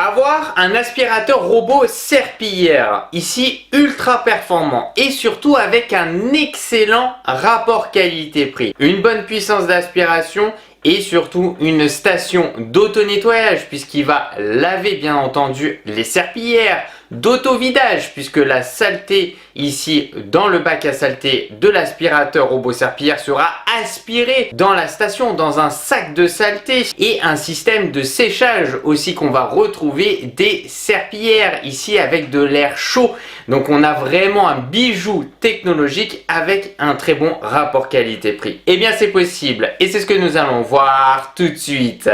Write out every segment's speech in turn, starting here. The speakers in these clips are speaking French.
Avoir un aspirateur robot serpillière, ici ultra performant et surtout avec un excellent rapport qualité-prix. Une bonne puissance d'aspiration et surtout une station d'auto-nettoyage puisqu'il va laver bien entendu les serpillières, d'auto-vidage puisque la saleté ici dans le bac à saleté de l'aspirateur robot serpillière sera aspirée dans la station dans un sac de saleté et un système de séchage aussi qu'on va retrouver des serpillières ici avec de l'air chaud. Donc on a vraiment un bijou technologique avec un très bon rapport qualité-prix. Eh bien c'est possible et c'est ce que nous allons voir tout de suite.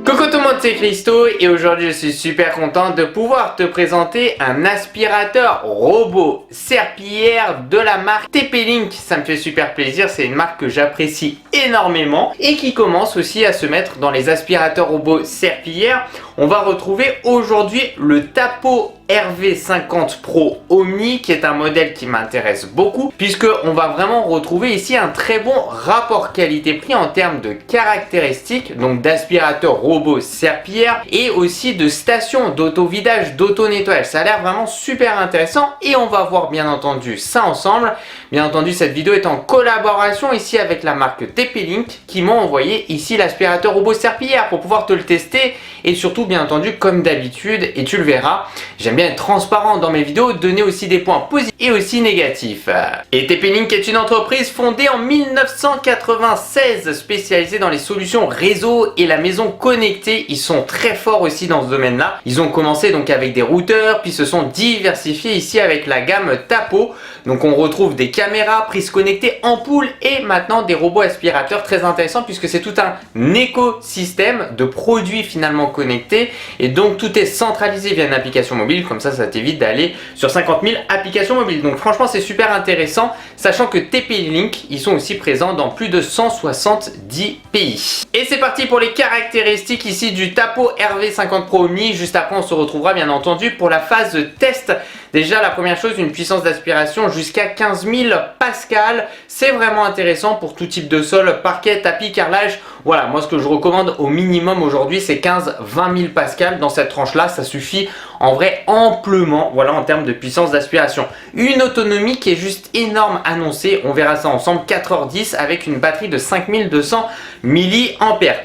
Coucou tout le monde, c'est Christo et aujourd'hui je suis super content de pouvoir te présenter un aspirateur robot serpillière de la marque TP-Link. Ça me fait super plaisir, c'est une marque que j'apprécie énormément et qui commence aussi à se mettre dans les aspirateurs robots serpillières. On va retrouver aujourd'hui le Tapo RV50 Pro Omni qui est un modèle qui m'intéresse beaucoup puisque on va vraiment retrouver ici un très bon rapport qualité-prix en termes de caractéristiques, donc d'aspirateur robot serpillière et aussi de station d'auto-vidage, d'auto-nettoyage. Ça a l'air vraiment super intéressant et on va voir bien entendu ça ensemble. Bien entendu cette vidéo est en collaboration ici avec la marque TP-Link qui m'ont envoyé ici l'aspirateur robot serpillière pour pouvoir te le tester et surtout bien entendu comme d'habitude et tu le verras, j'aime bien être transparent dans mes vidéos, donner aussi des points positifs et aussi négatifs. Et TP-Link est une entreprise fondée en 1996 spécialisée dans les solutions réseau et la maison connectée. Ils sont très forts aussi dans ce domaine-là. Ils ont commencé donc avec des routeurs puis se sont diversifiés ici avec la gamme Tapo. Donc on retrouve des caméras, prises connectées, ampoules et maintenant des robots aspirateurs très intéressants puisque c'est tout un écosystème de produits finalement connectés et donc tout est centralisé via une application mobile, comme ça t'évite d'aller sur 50 000 applications mobiles. Donc franchement c'est super intéressant, sachant que TP-Link ils sont aussi présents dans plus de 170 pays. Et c'est parti pour les caractéristiques ici du Tapo RV50 Pro Omni. Juste après on se retrouvera bien entendu pour la phase de test. Déjà la première chose, une puissance d'aspiration jusqu'à 15 000 pascal. C'est vraiment intéressant pour tout type de sol, parquet, tapis, carrelage. Voilà, moi ce que je recommande au minimum aujourd'hui c'est 15-20 000 pascal. Dans cette tranche là, ça suffit en vrai amplement, voilà, en termes de puissance d'aspiration. Une autonomie qui est juste énorme annoncée, on verra ça ensemble, 4h10 avec une batterie de 5200 mAh.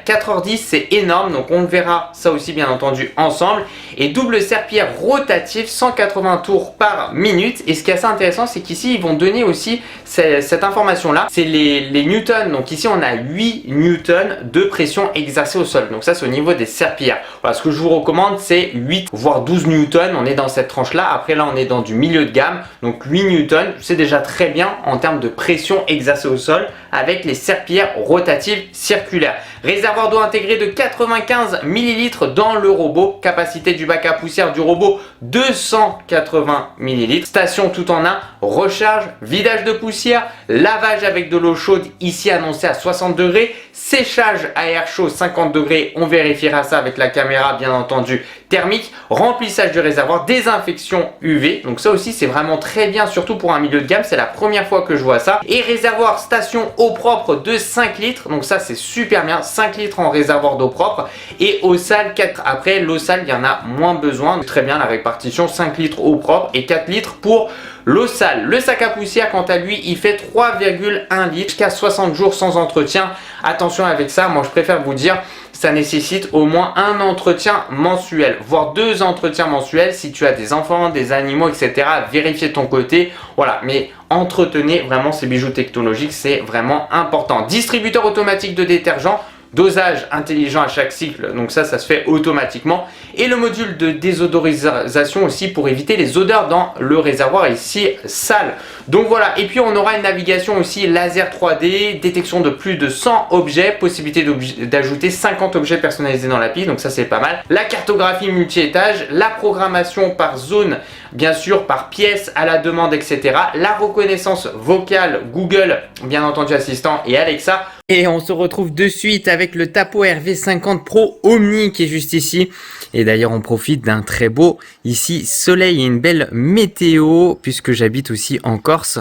4h10 c'est énorme, donc on verra ça aussi bien entendu ensemble. Et double serpillière rotative, 180 tours par minute. Et ce qui est assez intéressant c'est qu'ici ils vont donner aussi cette information là, c'est les newtons. Donc ici on a 8 newtons de pression exercée au sol, donc ça c'est au niveau des serpillières. Voilà, ce que je vous recommande c'est 8 voire 12 newtons, on est dans cette tranche là. Après là on est dans du milieu de gamme, donc 8 newtons c'est déjà très bien en termes de pression exercée au sol avec les serpillières rotatives circulaires. Réservoir d'eau intégré de 95 ml dans le robot, capacité du bac à poussière du robot 280 ml, station tout en un, recharge, vidage de poussière, lavage avec de l'eau chaude ici annoncé à 60 degrés, séchage à air chaud 50 degrés, on vérifiera ça avec la caméra bien entendu thermique, remplissage du réservoir, désinfection UV, donc ça aussi c'est vraiment très bien surtout pour un milieu de gamme, c'est la première fois que je vois ça. Et réservoir station eau propre de 5 litres, donc ça c'est super bien, 5 litres en réservoir d'eau propre et eau sale 4. Après l'eau sale il y en a moins besoin, très bien la répartition, 5 litres eau propre et 4 litres pour l'eau sale. Le sac à poussière quant à lui il fait 3,1 litres jusqu'à 60 jours sans entretien. Attention avec ça, moi je préfère vous dire ça nécessite au moins un entretien mensuel, voire 2 entretiens mensuels si tu as des enfants, des animaux, etc. Vérifier de ton côté, voilà, mais entretenez vraiment ces bijoux technologiques, c'est vraiment important. Distributeur automatique de détergent, dosage intelligent à chaque cycle, donc ça se fait automatiquement. Et le module de désodorisation aussi pour éviter les odeurs dans le réservoir ici sale. Donc voilà, et puis on aura une navigation aussi laser 3D, détection de plus de 100 objets, possibilité d'ajouter 50 objets personnalisés dans l'appli, donc ça c'est pas mal. La cartographie multi-étage, la programmation par zone, bien sûr par pièce à la demande, etc. La reconnaissance vocale, Google, bien entendu Assistant et Alexa. Et on se retrouve de suite avec le Tapo RV50 Pro Omni qui est juste ici. Et d'ailleurs on profite d'un très beau ici soleil et une belle météo puisque j'habite aussi en Corse.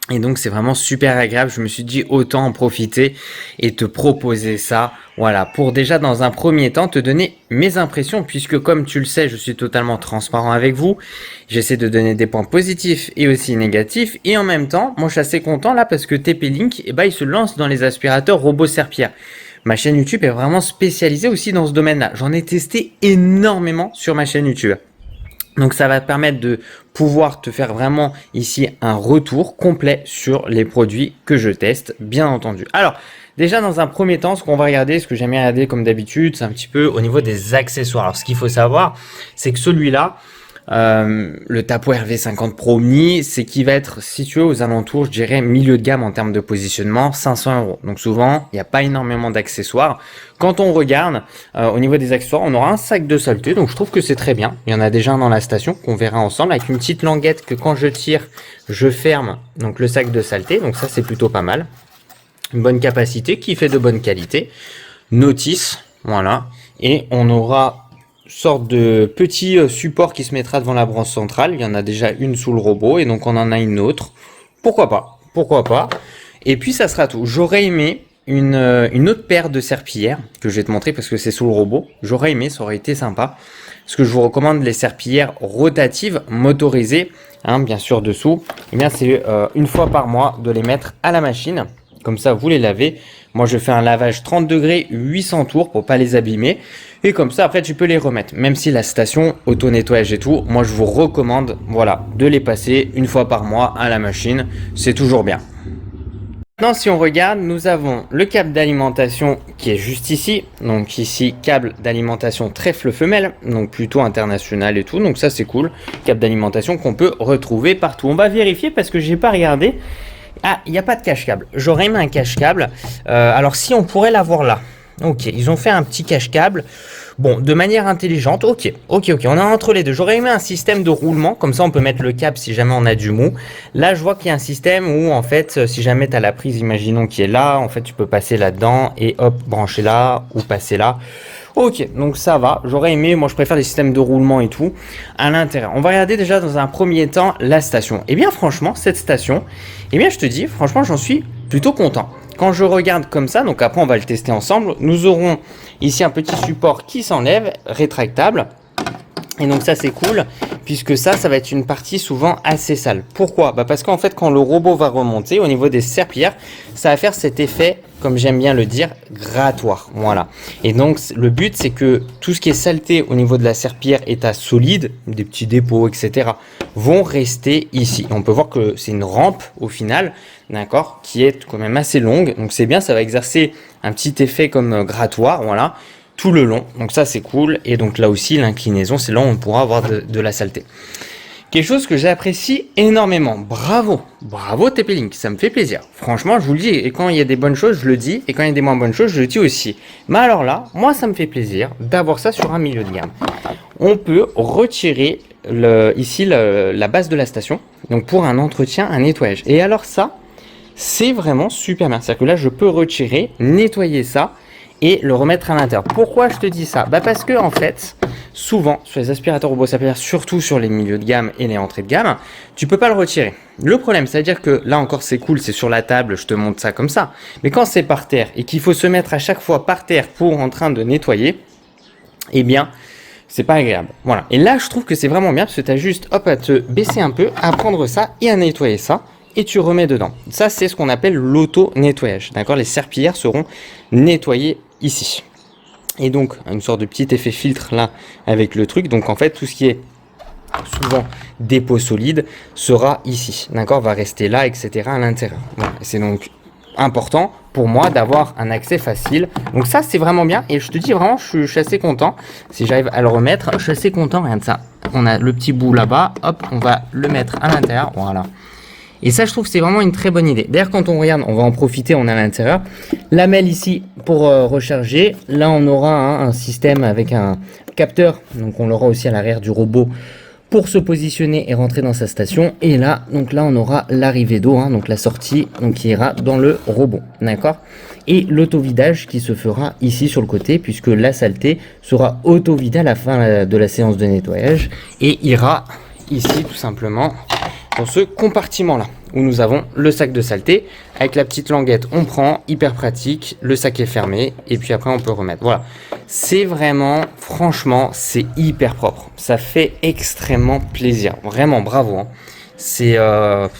Et donc c'est vraiment super agréable, je me suis dit autant en profiter et te proposer ça, voilà, pour déjà dans un premier temps te donner mes impressions, puisque comme tu le sais, je suis totalement transparent avec vous, j'essaie de donner des points positifs et aussi négatifs, et en même temps, moi je suis assez content là parce que TP-Link, eh ben, il se lance dans les aspirateurs robots serpillères. Ma chaîne YouTube est vraiment spécialisée aussi dans ce domaine-là, j'en ai testé énormément sur ma chaîne YouTube. Donc ça va te permettre de pouvoir te faire vraiment ici un retour complet sur les produits que je teste, bien entendu. Alors déjà dans un premier temps, ce qu'on va regarder, ce que j'aime bien regarder comme d'habitude, c'est un petit peu au niveau des accessoires. Alors ce qu'il faut savoir, c'est que celui-là, le Tapo RV50 Pro Omni, c'est qui va être situé aux alentours, je dirais, milieu de gamme en termes de positionnement, 500 €. Donc souvent, il n'y a pas énormément d'accessoires. Quand on regarde au niveau des accessoires, on aura un sac de saleté, donc je trouve que c'est très bien. Il y en a déjà un dans la station qu'on verra ensemble avec une petite languette que quand je tire, je ferme donc le sac de saleté. Donc ça, c'est plutôt pas mal. Une bonne capacité qui fait de bonne qualité. Notice, voilà. Et on aura sorte de petit support qui se mettra devant la branche centrale. Il y en a déjà une sous le robot et donc on en a une autre. Pourquoi pas? Pourquoi pas? Et puis ça sera tout. J'aurais aimé une autre paire de serpillères que je vais te montrer parce que c'est sous le robot. J'aurais aimé, ça aurait été sympa. Parce que je vous recommande les serpillères rotatives motorisées, hein, bien sûr dessous. Et bien c'est une fois par mois de les mettre à la machine. Comme ça, vous les lavez. Moi, je fais un lavage 30 degrés, 800 tours pour pas les abîmer. Et comme ça, après, tu peux les remettre. Même si la station auto-nettoyage et tout, moi, je vous recommande, voilà, de les passer une fois par mois à la machine. C'est toujours bien. Maintenant, si on regarde, nous avons le câble d'alimentation qui est juste ici. Donc ici, câble d'alimentation trèfle femelle, donc plutôt international et tout. Donc ça, c'est cool. Câble d'alimentation qu'on peut retrouver partout. On va vérifier parce que j'ai pas regardé. Ah, il n'y a pas de cache-câble. J'aurais aimé un cache-câble. Alors, si on pourrait l'avoir là. Ok, ils ont fait un petit cache-câble. Bon, de manière intelligente. Ok. On est entre les deux. J'aurais aimé un système de roulement. Comme ça, on peut mettre le câble si jamais on a du mou. Là, je vois qu'il y a un système où, en fait, si jamais tu as la prise, imaginons qui est là, en fait, tu peux passer là-dedans et hop, brancher là ou passer là. Ok, donc ça va. J'aurais aimé, moi je préfère les systèmes de roulement et tout à l'intérieur. On va regarder déjà dans un premier temps la station. Et bien franchement, cette station, eh bien je te dis, franchement j'en suis plutôt content. Quand je regarde comme ça, donc après on va le tester ensemble, nous aurons ici un petit support qui s'enlève, rétractable. Et donc ça c'est cool, puisque ça va être une partie souvent assez sale. Pourquoi? Parce qu'en fait quand le robot va remonter au niveau des serpillères, ça va faire cet effet, comme j'aime bien le dire, grattoir. Voilà. Et donc le but c'est que tout ce qui est saleté au niveau de la serpillière, état solide, des petits dépôts, etc., vont rester ici. On peut voir que c'est une rampe au final, d'accord, qui est quand même assez longue. Donc c'est bien, ça va exercer un petit effet comme grattoir, voilà, tout le long. Donc ça c'est cool. Et donc là aussi l'inclinaison, c'est là où on pourra avoir de la saleté. Quelque chose que j'apprécie énormément. Bravo TP-Link, ça me fait plaisir. Franchement, je vous le dis, et quand il y a des bonnes choses, je le dis, et quand il y a des moins bonnes choses, je le dis aussi. Mais alors là, moi ça me fait plaisir d'avoir ça sur un milieu de gamme. On peut retirer ici la base de la station, donc pour un entretien, un nettoyage. Et alors ça, c'est vraiment super bien. C'est-à-dire que là, je peux retirer, nettoyer ça, et le remettre à l'intérieur. Pourquoi je te dis ça? Parce que en fait, souvent sur les aspirateurs robots serpillères, surtout sur les milieux de gamme et les entrées de gamme, tu peux pas le retirer. Le problème, c'est-à-dire que là encore c'est cool, c'est sur la table, je te montre ça comme ça. Mais quand c'est par terre et qu'il faut se mettre à chaque fois par terre pour en train de nettoyer, eh bien, c'est pas agréable. Voilà. Et là, je trouve que c'est vraiment bien parce que tu as juste hop à te baisser un peu, à prendre ça et à nettoyer ça. Et tu remets dedans. Ça, c'est ce qu'on appelle l'auto-nettoyage. D'accord? Les serpillères seront nettoyées ici. Et donc, une sorte de petit effet filtre là avec le truc. Donc, en fait, tout ce qui est souvent dépôt solide sera ici. D'accord? Va rester là, etc. à l'intérieur. Voilà. C'est donc important pour moi d'avoir un accès facile. Donc, ça, c'est vraiment bien. Et je te dis vraiment, je suis assez content. Si j'arrive à le remettre, je suis assez content. Regarde ça. On a le petit bout là-bas. Hop, on va le mettre à l'intérieur. Voilà. Et ça, je trouve que c'est vraiment une très bonne idée. D'ailleurs, quand on regarde, on va en profiter, on est à l'intérieur. Lamelle ici pour recharger. Là, on aura un système avec un capteur. Donc, on l'aura aussi à l'arrière du robot pour se positionner et rentrer dans sa station. Et là, donc là, on aura l'arrivée d'eau, donc la sortie, donc qui ira dans le robot. D'accord? Et l'auto-vidage qui se fera ici sur le côté, puisque la saleté sera auto-vidée à la fin de la séance de nettoyage et ira ici tout simplement dans ce compartiment là. où nous avons le sac de saleté. Avec la petite languette, on prend, hyper pratique, le sac est fermé et puis après on peut remettre. Voilà, c'est vraiment, franchement, c'est hyper propre. Ça fait extrêmement plaisir, vraiment bravo. Hein. C'est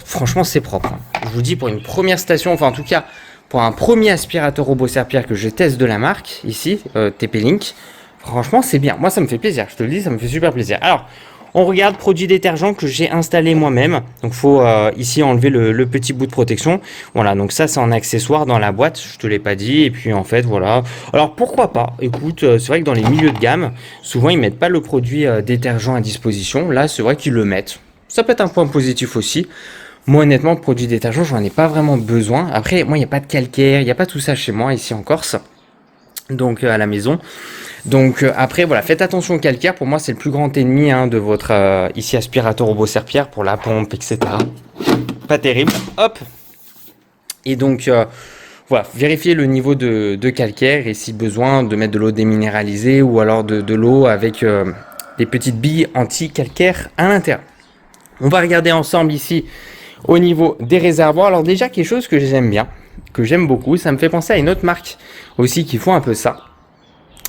franchement, c'est propre. Hein. Je vous dis, pour une première station, enfin en tout cas, pour un premier aspirateur robot serpillère que je teste de la marque, ici, TP-Link, franchement, c'est bien. Moi, ça me fait plaisir, je te le dis, ça me fait super plaisir. Alors, on regarde produit détergent que j'ai installé moi-même. Donc, il faut ici enlever le petit bout de protection. Voilà, donc ça, c'est en accessoire dans la boîte. Je te l'ai pas dit. Et puis, en fait, voilà. Alors, pourquoi pas? Écoute, c'est vrai que dans les milieux de gamme, souvent, ils mettent pas le produit détergent à disposition. Là, c'est vrai qu'ils le mettent. Ça peut être un point positif aussi. Moi, honnêtement, le produit détergent, j'en ai pas vraiment besoin. Après, moi, il n'y a pas de calcaire, il n'y a pas tout ça chez moi, ici en Corse. Donc, à la maison. Donc, après, voilà, faites attention au calcaire. Pour moi, c'est le plus grand ennemi de votre, ici, aspirateur robot serpillère pour la pompe, etc. Pas terrible. Hop. Et donc, voilà, vérifiez le niveau de calcaire et si besoin, de mettre de l'eau déminéralisée ou alors de l'eau avec des petites billes anti-calcaire à l'intérieur. On va regarder ensemble ici au niveau des réservoirs. Alors déjà, quelque chose que j'aime bien, que j'aime beaucoup, ça me fait penser à une autre marque aussi qui font un peu ça.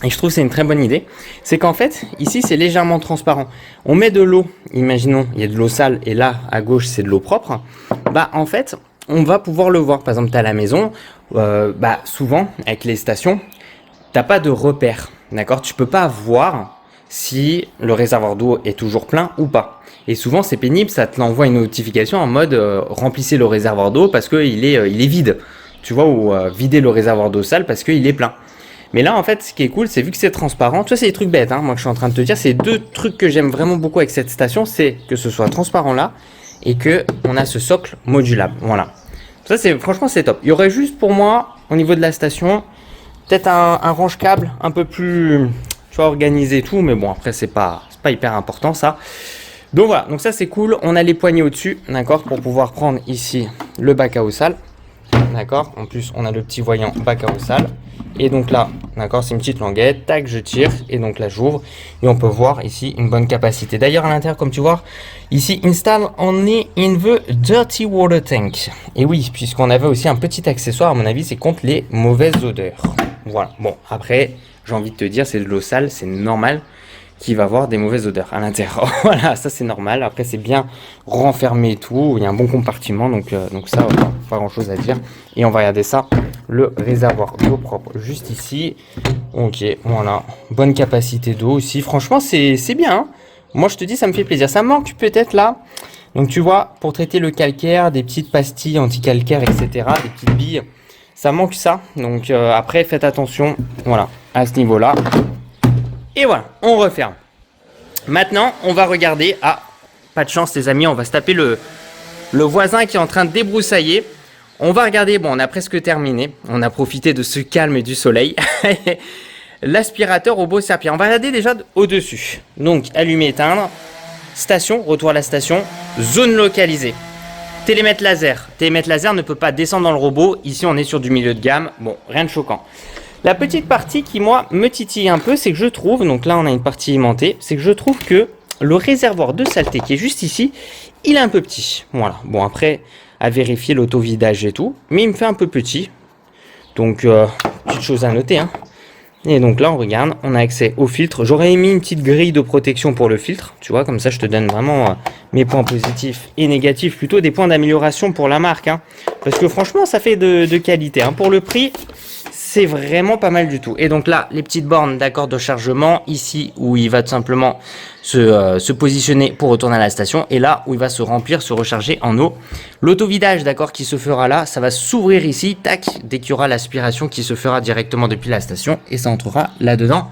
Et je trouve que c'est une très bonne idée. C'est qu'en fait, ici, c'est légèrement transparent. On met de l'eau, imaginons, il y a de l'eau sale et là, à gauche, c'est de l'eau propre. Bah, en fait, on va pouvoir le voir. Par exemple, tu es à la maison, souvent, avec les stations, tu n'as pas de repère, d'accord? Tu peux pas voir si le réservoir d'eau est toujours plein ou pas. Et souvent, c'est pénible, ça te l'envoie une notification en mode remplissez le réservoir d'eau parce qu'il est vide. Tu vois, ou vider le réservoir d'eau sale parce qu'il est plein. Mais là, en fait, ce qui est cool, c'est vu que c'est transparent. Tu vois, c'est des trucs bêtes, hein, moi que je suis en train de te dire. C'est deux trucs que j'aime vraiment beaucoup avec cette station, c'est que ce soit transparent là et que on a ce socle modulable. Voilà. Ça, franchement, c'est top. Il y aurait juste pour moi, au niveau de la station, peut-être un range-câble un peu plus, tu vois, organisé et tout. Mais bon, après, c'est pas hyper important ça. Donc voilà, donc ça c'est cool. On a les poignées au-dessus, d'accord, pour pouvoir prendre ici le bac à eau sale. D'accord, en plus on a le petit voyant bac à eau sale. Et donc là, d'accord, c'est une petite languette, tac, je tire, et donc là j'ouvre, et on peut voir ici une bonne capacité. D'ailleurs à l'intérieur, comme tu vois, ici, install only in the dirty water tank. Et oui, puisqu'on avait aussi un petit accessoire, à mon avis, c'est contre les mauvaises odeurs. Voilà, bon, après, j'ai envie de te dire, c'est de l'eau sale, c'est normal qu'il va avoir des mauvaises odeurs à l'intérieur. Voilà, ça c'est normal. Après, c'est bien renfermé et tout. Il y a un bon compartiment, donc ça, pas grand chose à dire. Et on va regarder ça, le réservoir d'eau propre juste ici. Ok, voilà, bonne capacité d'eau aussi. Franchement, c'est bien. Hein. Moi, je te dis, ça me fait plaisir. Ça manque peut-être là. Donc, tu vois, pour traiter le calcaire, des petites pastilles anti-calcaire, etc., des petites billes, ça manque ça. Donc, après, faites attention, voilà, à ce niveau-là. Et voilà, on referme. Maintenant, on va regarder. Ah, pas de chance, les amis, on va se taper le voisin qui est en train de débroussailler. On va regarder, bon, on a presque terminé. On a profité de ce calme et du soleil. L'aspirateur robot serpillère. On va regarder déjà au-dessus. Donc, allumer, éteindre. Station, retour à la station. Zone localisée. Télémètre laser. Télémètre laser ne peut pas descendre dans le robot. Ici, on est sur du milieu de gamme. Bon, rien de choquant. La petite partie qui, moi, me titille un peu, c'est que je trouve, donc là, on a une partie aimentée, c'est que je trouve que le réservoir de saleté qui est juste ici, il est un peu petit. Voilà. Bon, après, à vérifier l'auto-vidage et tout, mais il me fait un peu petit. Donc, petite chose à noter, hein. Et donc là, on regarde, on a accès au filtre. J'aurais mis une petite grille de protection pour le filtre, tu vois, comme ça, je te donne vraiment mes points positifs et négatifs, plutôt des points d'amélioration pour la marque, hein. Parce que franchement, ça fait de qualité, hein. Pour le prix, c'est vraiment pas mal du tout. Et donc là, les petites bornes d'accord de chargement, ici où il va tout simplement se positionner pour retourner à la station, et là où il va se remplir, se recharger en eau. L'auto-vidage d'accord qui se fera là, ça va s'ouvrir ici, tac, dès qu'il y aura l'aspiration qui se fera directement depuis la station, et ça entrera là-dedans.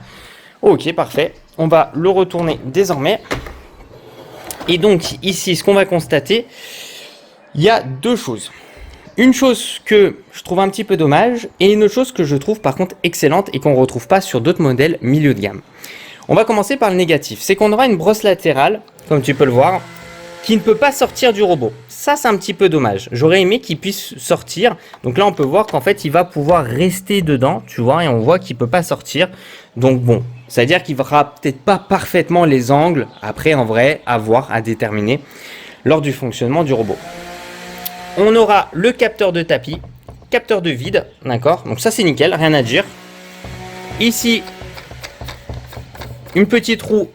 Ok, parfait. On va le retourner désormais. Et donc ici, ce qu'on va constater, il y a deux choses. Une chose que je trouve un petit peu dommage et une autre chose que je trouve par contre excellente et qu'on ne retrouve pas sur d'autres modèles milieu de gamme. On va commencer par le négatif. C'est qu'on aura une brosse latérale, comme tu peux le voir, qui ne peut pas sortir du robot. Ça, c'est un petit peu dommage. J'aurais aimé qu'il puisse sortir. Donc là, on peut voir qu'en fait, il va pouvoir rester dedans, tu vois, et on voit qu'il ne peut pas sortir. Donc bon, c'est-à-dire qu'il ne verra peut-être pas parfaitement les angles. Après, en vrai, à voir, à déterminer lors du fonctionnement du robot. On aura le capteur de tapis, capteur de vide, d'accord? Donc ça c'est nickel, rien à dire. Ici, une petite roue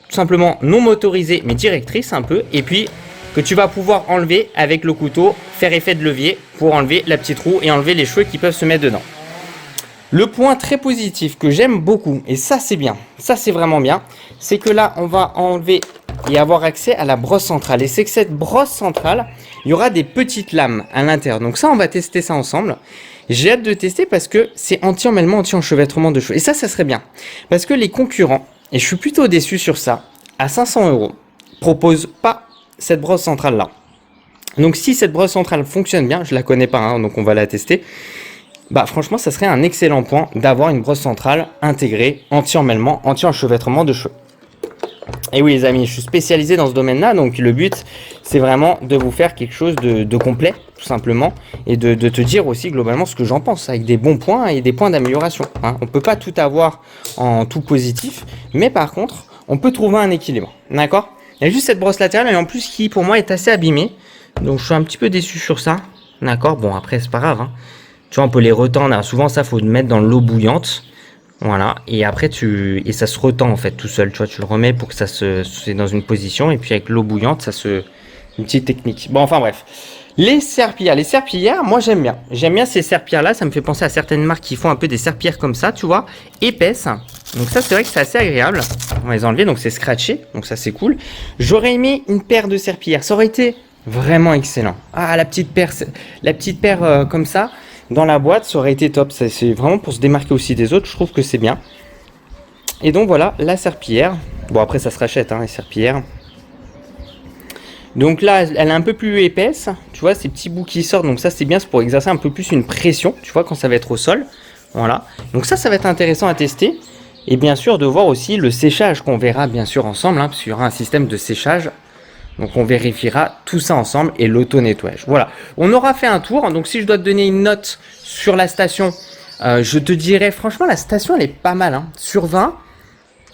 tout simplement non motorisée mais directrice un peu. Et puis que tu vas pouvoir enlever avec le couteau, faire effet de levier pour enlever la petite roue et enlever les cheveux qui peuvent se mettre dedans. Le point très positif que j'aime beaucoup, et ça c'est bien, ça c'est vraiment bien, c'est que là on va enlever et avoir accès à la brosse centrale. Et c'est que cette brosse centrale, il y aura des petites lames à l'intérieur. Donc ça on va tester ça ensemble. J'ai hâte de tester parce que c'est anti-emmêlement, anti-enchevêtrement de cheveux. Et ça serait bien. Parce que les concurrents, et je suis plutôt déçu sur ça, à 500 €, proposent pas cette brosse centrale là. Donc si cette brosse centrale fonctionne bien, je la connais pas, hein, donc on va la tester. Bah franchement, ça serait un excellent point d'avoir une brosse centrale intégrée, anti-emmêlement, anti-enchevêtrement de cheveux. Et oui les amis, je suis spécialisé dans ce domaine-là, donc le but c'est vraiment de vous faire quelque chose de complet, tout simplement, et de te dire aussi globalement ce que j'en pense, avec des bons points et des points d'amélioration. Hein. On peut pas tout avoir en tout positif, mais par contre, on peut trouver un équilibre, d'accord? Il y a juste cette brosse latérale, et en plus qui pour moi est assez abîmée, donc je suis un petit peu déçu sur ça, d'accord? Bon après c'est pas grave, hein. Tu vois, on peut les retendre. Souvent, ça, faut le mettre dans l'eau bouillante. Voilà. Et après, et ça se retend, en fait, tout seul. Tu vois, tu le remets pour que c'est dans une position. Et puis, avec l'eau bouillante, une petite technique. Bon, enfin, bref. Les serpillères. Les serpillères, moi, j'aime bien. J'aime bien ces serpillères-là. Ça me fait penser à certaines marques qui font un peu des serpillères comme ça, tu vois, épaisses. Donc, ça, c'est vrai que c'est assez agréable. On va les enlever. Donc, c'est scratché. Donc, ça, c'est cool. J'aurais aimé une paire de serpillères. Ça aurait été vraiment excellent. Ah, la petite paire comme ça. Dans la boîte, ça aurait été top. C'est vraiment pour se démarquer aussi des autres. Je trouve que c'est bien. Et donc voilà, la serpillière. Bon, après, ça se rachète, hein, les serpillères. Donc là, elle est un peu plus épaisse. Tu vois, ces petits bouts qui sortent. Donc ça, c'est bien. C'est pour exercer un peu plus une pression. Tu vois, quand ça va être au sol. Voilà. Donc ça va être intéressant à tester. Et bien sûr, de voir aussi le séchage qu'on verra bien sûr ensemble. Hein, parce qu'il y aura un système de séchage. Donc on vérifiera tout ça ensemble et l'auto-nettoyage. Voilà, on aura fait un tour. Donc si je dois te donner une note sur la station, je te dirais franchement la station elle est pas mal, hein, sur 20.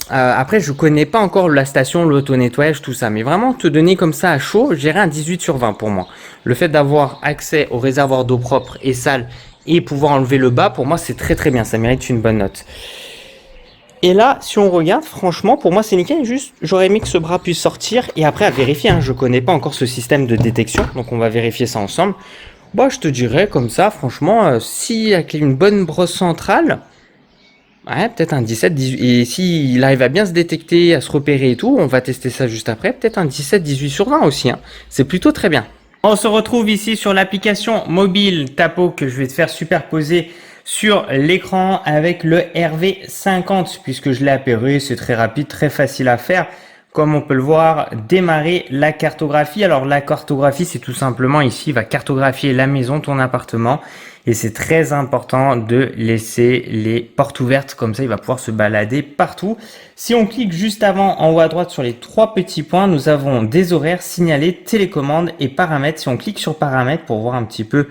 Après je connais pas encore la station, l'auto-nettoyage, tout ça. Mais vraiment te donner comme ça à chaud, je dirais un 18 sur 20 pour moi. Le fait d'avoir accès au réservoir d'eau propre et sale et pouvoir enlever le bas, pour moi c'est très très bien. Ça mérite une bonne note. Et là, si on regarde, franchement, pour moi, c'est nickel. Juste, j'aurais aimé que ce bras puisse sortir. Et après, à vérifier, hein, je connais pas encore ce système de détection. Donc, on va vérifier ça ensemble. Bah, je te dirais comme ça, franchement, si avec une bonne brosse centrale, ouais, peut-être un 17, 18. Et s'il arrive à bien se détecter, à se repérer et tout, on va tester ça juste après. Peut-être un 17, 18 sur 20 aussi. Hein. C'est plutôt très bien. On se retrouve ici sur l'application mobile Tapo que je vais te faire superposer sur l'écran avec le RV50 puisque je l'ai apparu, c'est très rapide, très facile à faire. Comme on peut le voir, démarrer la cartographie. Alors la cartographie, c'est tout simplement ici, il va cartographier la maison, ton appartement. Et c'est très important de laisser les portes ouvertes, comme ça il va pouvoir se balader partout. Si on clique juste avant, en haut à droite sur les trois petits points, nous avons des horaires, signalés, télécommande et paramètres. Si on clique sur paramètres pour voir un petit peu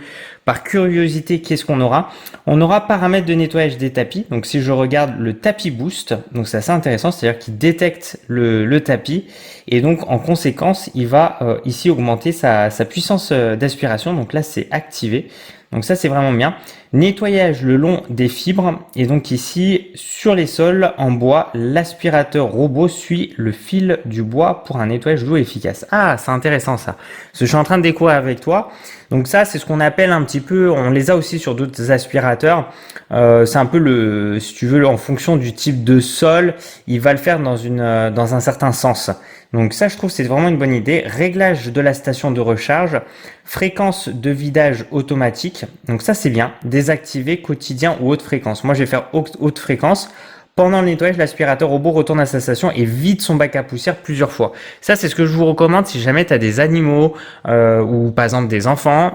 par curiosité qu'est-ce qu'on aura, on aura paramètres de nettoyage des tapis. Donc si je regarde le tapis boost, donc c'est assez intéressant, c'est-à-dire qu'il détecte le tapis et donc en conséquence il va ici augmenter sa puissance d'aspiration. Donc là c'est activé. Donc ça c'est vraiment bien. Nettoyage le long des fibres et donc ici sur les sols en bois, l'aspirateur robot suit le fil du bois pour un nettoyage doux et efficace. Ah, c'est intéressant ça. Parce que je suis en train de découvrir avec toi. Donc ça c'est ce qu'on appelle un petit peu, on les a aussi sur d'autres aspirateurs. C'est un peu si tu veux, en fonction du type de sol, il va le faire dans un certain sens. Donc ça, je trouve c'est vraiment une bonne idée. Réglage de la station de recharge, fréquence de vidage automatique. Donc ça, c'est bien. Désactiver quotidien ou haute fréquence. Moi, je vais faire haute fréquence. Pendant le nettoyage, l'aspirateur robot retourne à sa station et vide son bac à poussière plusieurs fois. Ça, c'est ce que je vous recommande si jamais tu as des animaux ou par exemple des enfants.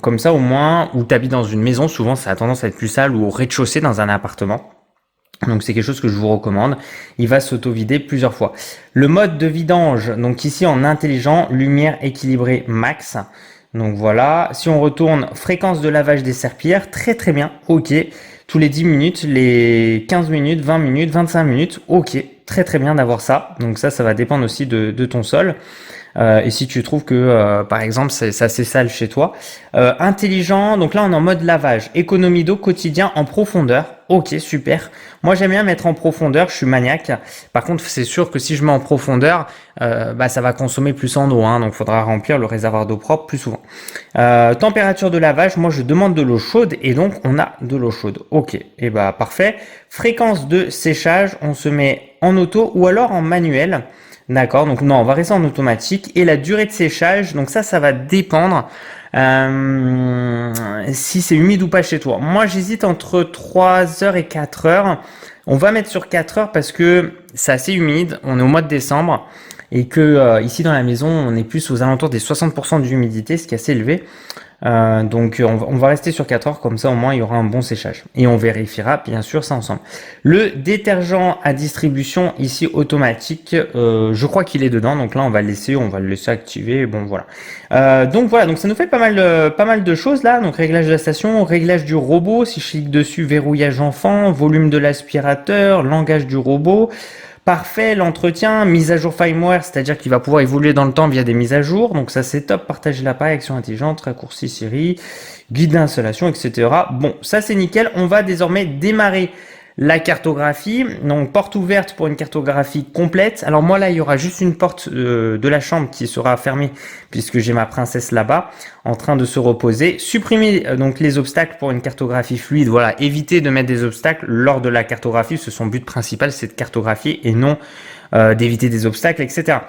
Comme ça, au moins, ou tu habites dans une maison, souvent, ça a tendance à être plus sale ou au rez-de-chaussée dans un appartement. Donc c'est quelque chose que je vous recommande. Il va s'auto-vider plusieurs fois. Le mode de vidange, donc ici en intelligent, lumière équilibrée max. Donc voilà, si on retourne, fréquence de lavage des serpillères, très très bien, ok. Tous les 10 minutes, les 15 minutes, 20 minutes, 25 minutes, ok. Très très bien d'avoir ça. Donc ça va dépendre aussi de ton sol. Et si tu trouves que, par exemple, c'est assez sale chez toi. Intelligent, donc là on est en mode lavage. Économie d'eau quotidien en profondeur. Ok, super. Moi j'aime bien mettre en profondeur, je suis maniaque. Par contre, c'est sûr que si je mets en profondeur, ça va consommer plus en eau, hein, donc il faudra remplir le réservoir d'eau propre plus souvent. Température de lavage, moi je demande de l'eau chaude et donc on a de l'eau chaude. Ok, et parfait. Fréquence de séchage, on se met en auto ou alors en manuel. D'accord, donc non, on va rester en automatique. Et la durée de séchage, donc ça va dépendre si c'est humide ou pas chez toi. Moi, j'hésite entre 3 heures et 4 heures. On va mettre sur 4 heures parce que c'est assez humide. On est au mois de décembre et que ici dans la maison, on est plus aux alentours des 60% d'humidité, ce qui est assez élevé. Donc on va rester sur 4 heures, comme ça au moins il y aura un bon séchage. Et on vérifiera bien sûr ça ensemble. Le détergent à distribution ici automatique, je crois qu'il est dedans, donc là on va le laisser activer, bon voilà. Donc ça nous fait pas mal de choses là, donc réglage de la station, réglage du robot, si je clique dessus, verrouillage enfant, volume de l'aspirateur, langage du robot. Parfait, l'entretien, mise à jour firmware, c'est-à-dire qu'il va pouvoir évoluer dans le temps via des mises à jour. Donc ça c'est top, partager l'appareil, action intelligente, raccourci Siri, guide d'installation, etc. Bon, ça c'est nickel. On va désormais démarrer la cartographie. Donc porte ouverte pour une cartographie complète. Alors moi là il y aura juste une porte de la chambre qui sera fermée puisque j'ai ma princesse là-bas en train de se reposer. Supprimer donc les obstacles pour une cartographie fluide. Voilà, éviter de mettre des obstacles lors de la cartographie. Son but principal c'est de cartographier et non d'éviter des obstacles, etc.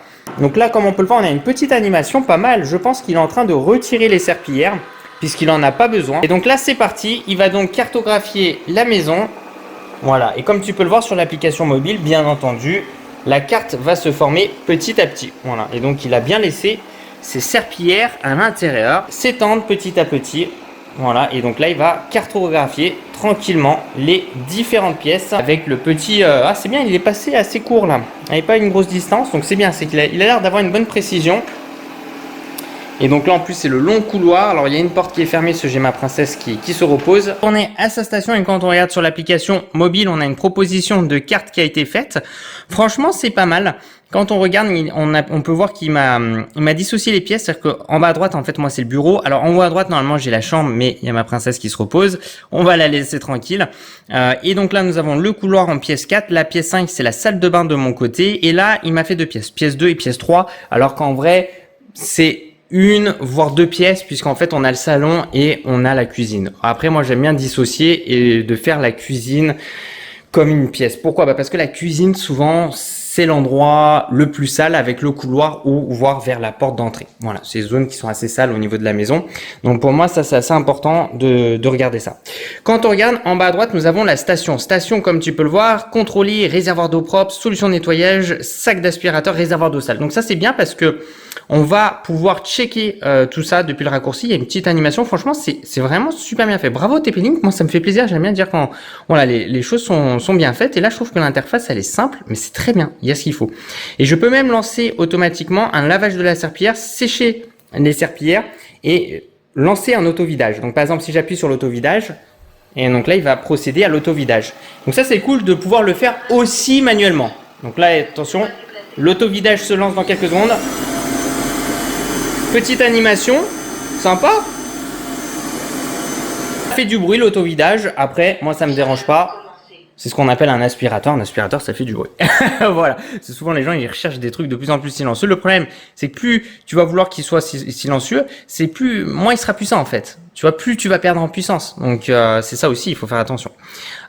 Donc là comme on peut le voir on a une petite animation pas mal. Je pense qu'il est en train de retirer les serpillères puisqu'il en a pas besoin. Et donc là c'est parti. Il va donc cartographier la maison. Voilà, et comme tu peux le voir sur l'application mobile, bien entendu, la carte va se former petit à petit. Voilà, et donc il a bien laissé ses serpillères à l'intérieur s'étendre petit à petit. Voilà, et donc là il va cartographier tranquillement les différentes pièces avec le petit... Ah c'est bien, il est passé assez court là, il n'est pas une grosse distance, donc c'est bien, c'est qu'il a l'air d'avoir une bonne précision. Et donc là en plus c'est le long couloir, alors il y a une porte qui est fermée parce que j'ai ma princesse qui se repose. On est à sa station et quand on regarde sur l'application mobile on a une proposition de carte qui a été faite. Franchement c'est pas mal. Quand on regarde on peut voir qu'il m'a dissocié les pièces, c'est-à-dire qu'en bas à droite en fait moi c'est le bureau. Alors en haut à droite normalement j'ai la chambre mais il y a ma princesse qui se repose. On va la laisser tranquille. Et donc là nous avons le couloir en pièce 4, la pièce 5 c'est la salle de bain de mon côté et là il m'a fait deux pièces, pièce 2 et pièce 3 alors qu'en vrai c'est une voire deux pièces puisqu'en fait on a le salon et on a la cuisine. Après moi j'aime bien dissocier et de faire la cuisine comme une pièce. Pourquoi? Parce que la cuisine souvent c'est l'endroit le plus sale avec le couloir ou voire vers la porte d'entrée. Voilà, c'est des zones qui sont assez sales au niveau de la maison. Donc pour moi ça c'est assez important de regarder ça. Quand on regarde en bas à droite nous avons la station. Station comme tu peux le voir, contrôler, réservoir d'eau propre, solution de nettoyage, sac d'aspirateur, réservoir d'eau sale. Donc ça c'est bien parce que on va pouvoir checker tout ça depuis le raccourci. Il y a une petite animation. Franchement, c'est vraiment super bien fait. Bravo TP-Link. Moi, ça me fait plaisir. J'aime bien dire quand voilà, les choses sont bien faites. Et là, je trouve que l'interface, elle est simple, mais c'est très bien. Il y a ce qu'il faut. Et je peux même lancer automatiquement un lavage de la serpillière, sécher les serpillères et lancer un auto-vidage. Donc, par exemple, si j'appuie sur l'auto-vidage, et donc là, il va procéder à l'auto-vidage. Donc ça, c'est cool de pouvoir le faire aussi manuellement. Donc là, attention, l'auto-vidage se lance dans quelques secondes. Petite animation, sympa. Ça fait du bruit l'auto-vidage. Après, moi ça me dérange pas. C'est ce qu'on appelle un aspirateur. Un aspirateur, ça fait du bruit. Voilà. C'est souvent les gens, ils recherchent des trucs de plus en plus silencieux. Le problème, c'est que plus tu vas vouloir qu'il soit silencieux, c'est moins il sera puissant en fait. Tu vois, plus tu vas perdre en puissance. Donc c'est ça aussi, il faut faire attention.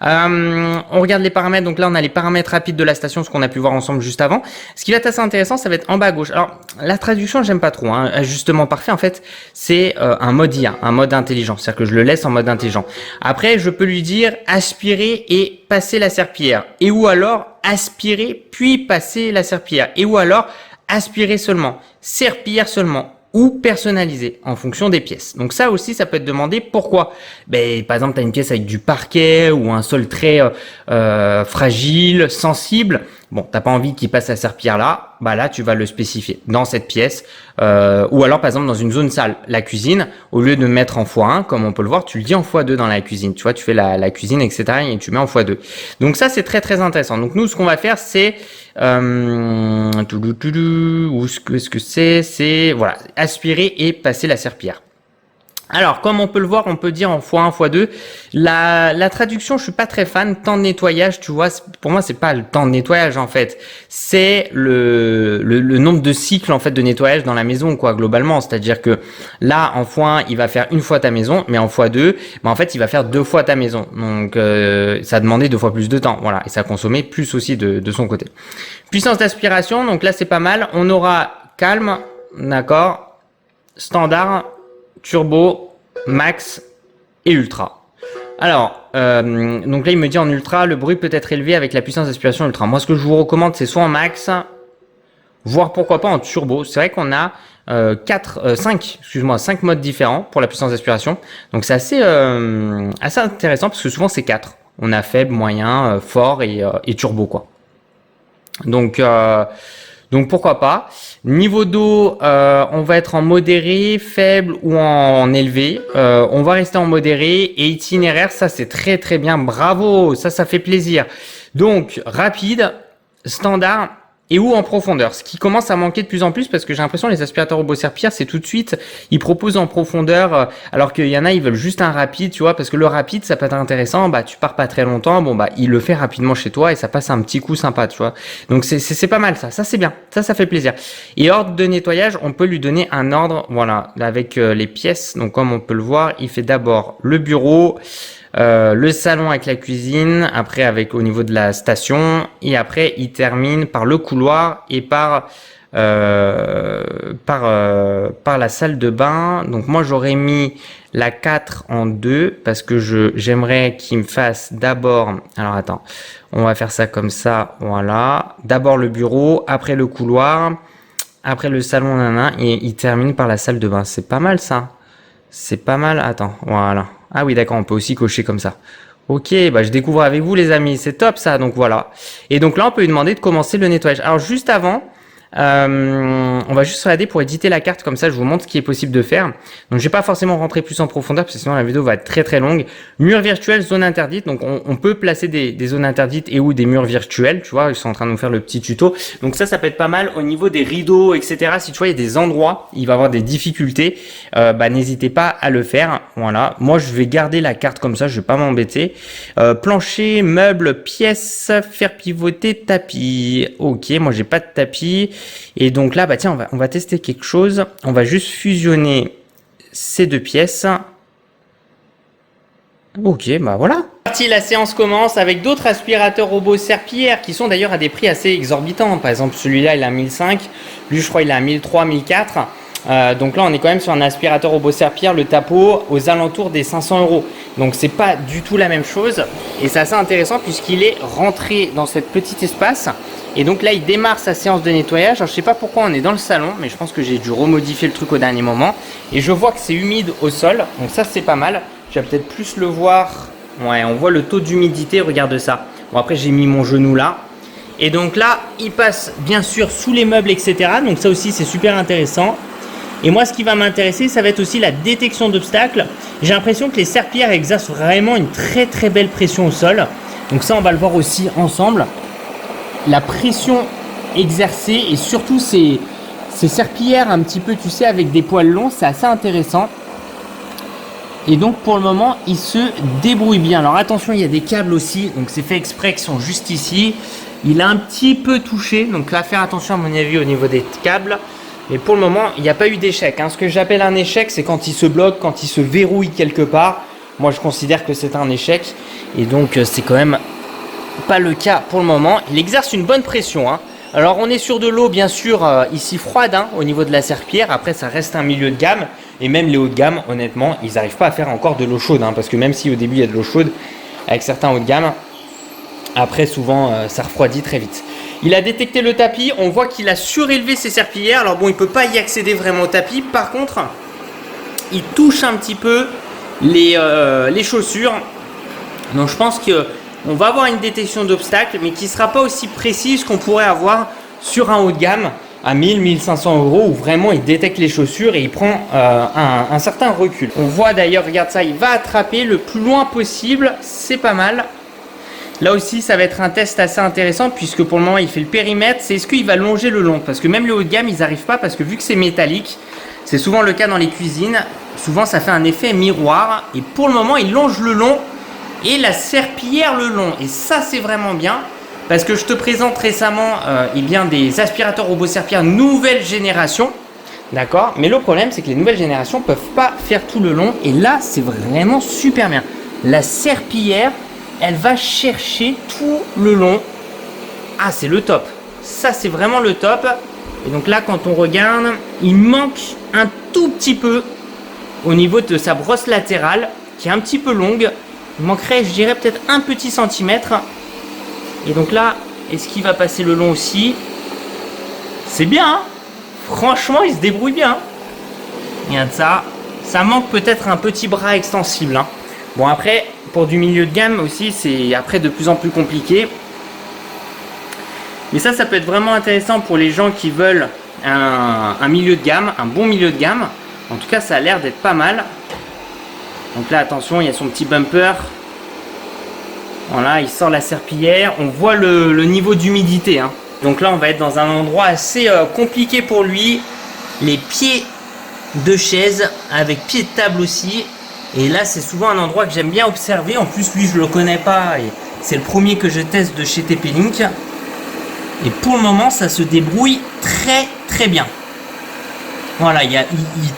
On regarde les paramètres. Donc là, on a les paramètres rapides de la station, ce qu'on a pu voir ensemble juste avant. Ce qui va être assez intéressant, ça va être en bas à gauche. Alors la traduction, j'aime pas trop. Hein. Ajustement parfait, en fait, c'est un mode IA, un mode intelligent. C'est-à-dire que je le laisse en mode intelligent. Après, je peux lui dire aspirer et passer la serpillière. Et ou alors aspirer puis passer la serpillière. Et ou alors aspirer seulement, serpillière seulement. Ou personnalisé en fonction des pièces. Donc ça aussi, ça peut être demandé. Pourquoi? Par exemple, tu as une pièce avec du parquet ou un sol très fragile, sensible. bon, t'as pas envie qu'il passe la serpillière là, bah là, tu vas le spécifier dans cette pièce, ou alors par exemple dans une zone sale, la cuisine, au lieu de mettre en x1, comme on peut le voir, tu le dis en x2 dans la cuisine, tu vois, tu fais la cuisine, etc. et tu mets en x2. Donc ça, c'est très très intéressant. Donc nous, ce qu'on va faire, c'est où est-ce que c'est voilà, aspirer et passer la serpillière. Alors, comme on peut le voir, on peut dire en x1, x2. La traduction, je suis pas très fan. Temps de nettoyage, tu vois, pour moi, c'est pas le temps de nettoyage en fait. C'est le nombre de cycles en fait de nettoyage dans la maison, quoi, globalement. C'est-à-dire que là, en x1, il va faire une fois ta maison, mais en x2, bah, en fait, il va faire 2 fois ta maison. Donc, ça a demandé 2 fois plus de temps, voilà, et ça a consommé plus aussi de son côté. Puissance d'aspiration, donc là, c'est pas mal. On aura calme, d'accord, standard, turbo, max et ultra. Alors, donc là, il me dit en ultra, le bruit peut être élevé avec la puissance d'aspiration ultra. Moi, ce que je vous recommande, c'est soit en max, voire pourquoi pas en turbo. C'est vrai qu'on a 5 modes différents pour la puissance d'aspiration. Donc, c'est assez intéressant parce que souvent, c'est 4. On a faible, moyen, fort et turbo, quoi. Donc pourquoi pas. Niveau d'eau, on va être en modéré, faible ou en élevé. On va rester en modéré et itinéraire, ça c'est très très bien. Bravo, ça fait plaisir. Donc rapide, standard et ou en profondeur. Ce qui commence à manquer de plus en plus parce que j'ai l'impression que les aspirateurs robots serpillères, c'est tout de suite, ils proposent en profondeur alors qu'il y en a, ils veulent juste un rapide, tu vois, parce que le rapide, ça peut être intéressant, bah tu pars pas très longtemps, bon bah il le fait rapidement chez toi et ça passe un petit coup sympa, tu vois. Donc c'est pas mal ça c'est bien, ça fait plaisir. Et ordre de nettoyage, on peut lui donner un ordre, voilà, avec les pièces. Donc comme on peut le voir, il fait d'abord le bureau, le salon avec la cuisine, après avec au niveau de la station, et après il termine par le couloir et par la salle de bain. Donc moi j'aurais mis la 4 en 2 parce que j'aimerais qu'il me fasse d'abord, alors attends, on va faire ça comme ça, voilà, d'abord le bureau, après le couloir, après le salon, et il termine par la salle de bain. C'est pas mal ça. C'est pas mal. Attends, voilà. Ah oui, d'accord, on peut aussi cocher comme ça. Ok, bah je découvre avec vous les amis, c'est top ça, donc voilà. Et donc là, on peut lui demander de commencer le nettoyage. Alors juste avant, on va juste regarder pour éditer la carte, comme ça je vous montre ce qui est possible de faire. Donc je vais pas forcément rentrer plus en profondeur parce que sinon la vidéo va être très très longue. Mur virtuel, zone interdite, donc on peut placer des zones interdites et ou des murs virtuels, tu vois, ils sont en train de nous faire le petit tuto. Donc ça peut être pas mal au niveau des rideaux, etc. Si tu vois il y a des endroits, il va avoir des difficultés, bah n'hésitez pas à le faire. Voilà, moi je vais garder la carte comme ça, je vais pas m'embêter. Plancher, meubles, pièces, faire pivoter, tapis. Ok, moi j'ai pas de tapis. Et donc là, bah tiens, on va tester quelque chose. On va juste fusionner ces deux pièces. Ok, bah voilà. Parti, la séance commence avec d'autres aspirateurs robots serpillères qui sont d'ailleurs à des prix assez exorbitants. Par exemple, celui-là, il est à 1005. Lui, je crois, il est à 1003, 1004. Donc là, on est quand même sur un aspirateur robot serpillière, le Tapo, aux alentours des 500 €. Donc c'est pas du tout la même chose. Et c'est assez intéressant puisqu'il est rentré dans cet petit espace. Et donc là, il démarre sa séance de nettoyage. Alors, je sais pas pourquoi on est dans le salon, mais je pense que j'ai dû remodifier le truc au dernier moment. Et je vois que c'est humide au sol. Donc ça, c'est pas mal. Je vais peut-être plus le voir. Ouais, on voit le taux d'humidité. Regarde ça. Bon, après, j'ai mis mon genou là. Et donc là, il passe bien sûr sous les meubles, etc. Donc ça aussi, c'est super intéressant. Et moi, ce qui va m'intéresser, ça va être aussi la détection d'obstacles. J'ai l'impression que les serpillères exercent vraiment une très très belle pression au sol. Donc ça, on va le voir aussi ensemble. La pression exercée et surtout ces serpillères un petit peu, tu sais, avec des poils longs, c'est assez intéressant. Et donc pour le moment, il se débrouille bien. Alors attention, il y a des câbles aussi, donc c'est fait exprès qui sont juste ici. Il a un petit peu touché, donc là, faire attention à mon avis au niveau des câbles. Mais pour le moment, il n'y a pas eu d'échec. Ce que j'appelle un échec, c'est quand il se bloque, quand il se verrouille quelque part. Moi, je considère que c'est un échec. Et donc, c'est quand même pas le cas pour le moment. Il exerce une bonne pression. Alors, on est sur de l'eau, bien sûr, ici froide au niveau de la serpillière. Après, ça reste un milieu de gamme. Et même les hauts de gamme, honnêtement, ils n'arrivent pas à faire encore de l'eau chaude. Parce que même si au début, il y a de l'eau chaude, avec certains hauts de gamme, après, souvent, ça refroidit très vite. Il a détecté le tapis, on voit qu'il a surélevé ses serpillères. Alors bon, il ne peut pas y accéder vraiment au tapis. Par contre, il touche un petit peu les chaussures. Donc je pense qu'il on va avoir une détection d'obstacles, mais qui ne sera pas aussi précise qu'on pourrait avoir sur un haut de gamme à 1000-1500 euros, où vraiment il détecte les chaussures et il prend un certain recul. On voit d'ailleurs, regarde ça, il va attraper le plus loin possible, c'est pas mal. Là aussi, ça va être un test assez intéressant puisque pour le moment, il fait le périmètre. C'est est-ce qu'il va longer le long? Parce que même le haut de gamme, ils n'arrivent pas parce que vu que c'est métallique, c'est souvent le cas dans les cuisines. Souvent, ça fait un effet miroir. Et pour le moment, il longe le long et la serpillière le long. Et ça, c'est vraiment bien parce que je te présente récemment eh bien, des aspirateurs robots serpillères nouvelle génération. D'accord? Mais le problème, c'est que les nouvelles générations ne peuvent pas faire tout le long. Et là, c'est vraiment super bien. La serpillière, elle va chercher tout le long. Ah, c'est le top. Ça, c'est vraiment le top. Et donc là, quand on regarde, il manque un tout petit peu au niveau de sa brosse latérale, qui est un petit peu longue. Il manquerait, je dirais, peut-être un petit centimètre. Et donc là, est-ce qu'il va passer le long aussi? C'est bien, hein? Franchement, il se débrouille bien. Regarde ça. Ça manque peut-être un petit bras extensible, hein. Bon, après, pour du milieu de gamme aussi, c'est après de plus en plus compliqué. Mais ça peut être vraiment intéressant pour les gens qui veulent un milieu de gamme, un bon milieu de gamme. En tout cas, ça a l'air d'être pas mal. Donc là, attention, il y a son petit bumper. Voilà, il sort la serpillière. On voit le niveau d'humidité, hein. Donc là, on va être dans un endroit assez compliqué pour lui. Les pieds de chaise avec pieds de table aussi. Et là, c'est souvent un endroit que j'aime bien observer. En plus, lui, je le connais pas. Et c'est le premier que je teste de chez TP-Link. Et pour le moment, ça se débrouille très, très bien. Voilà, il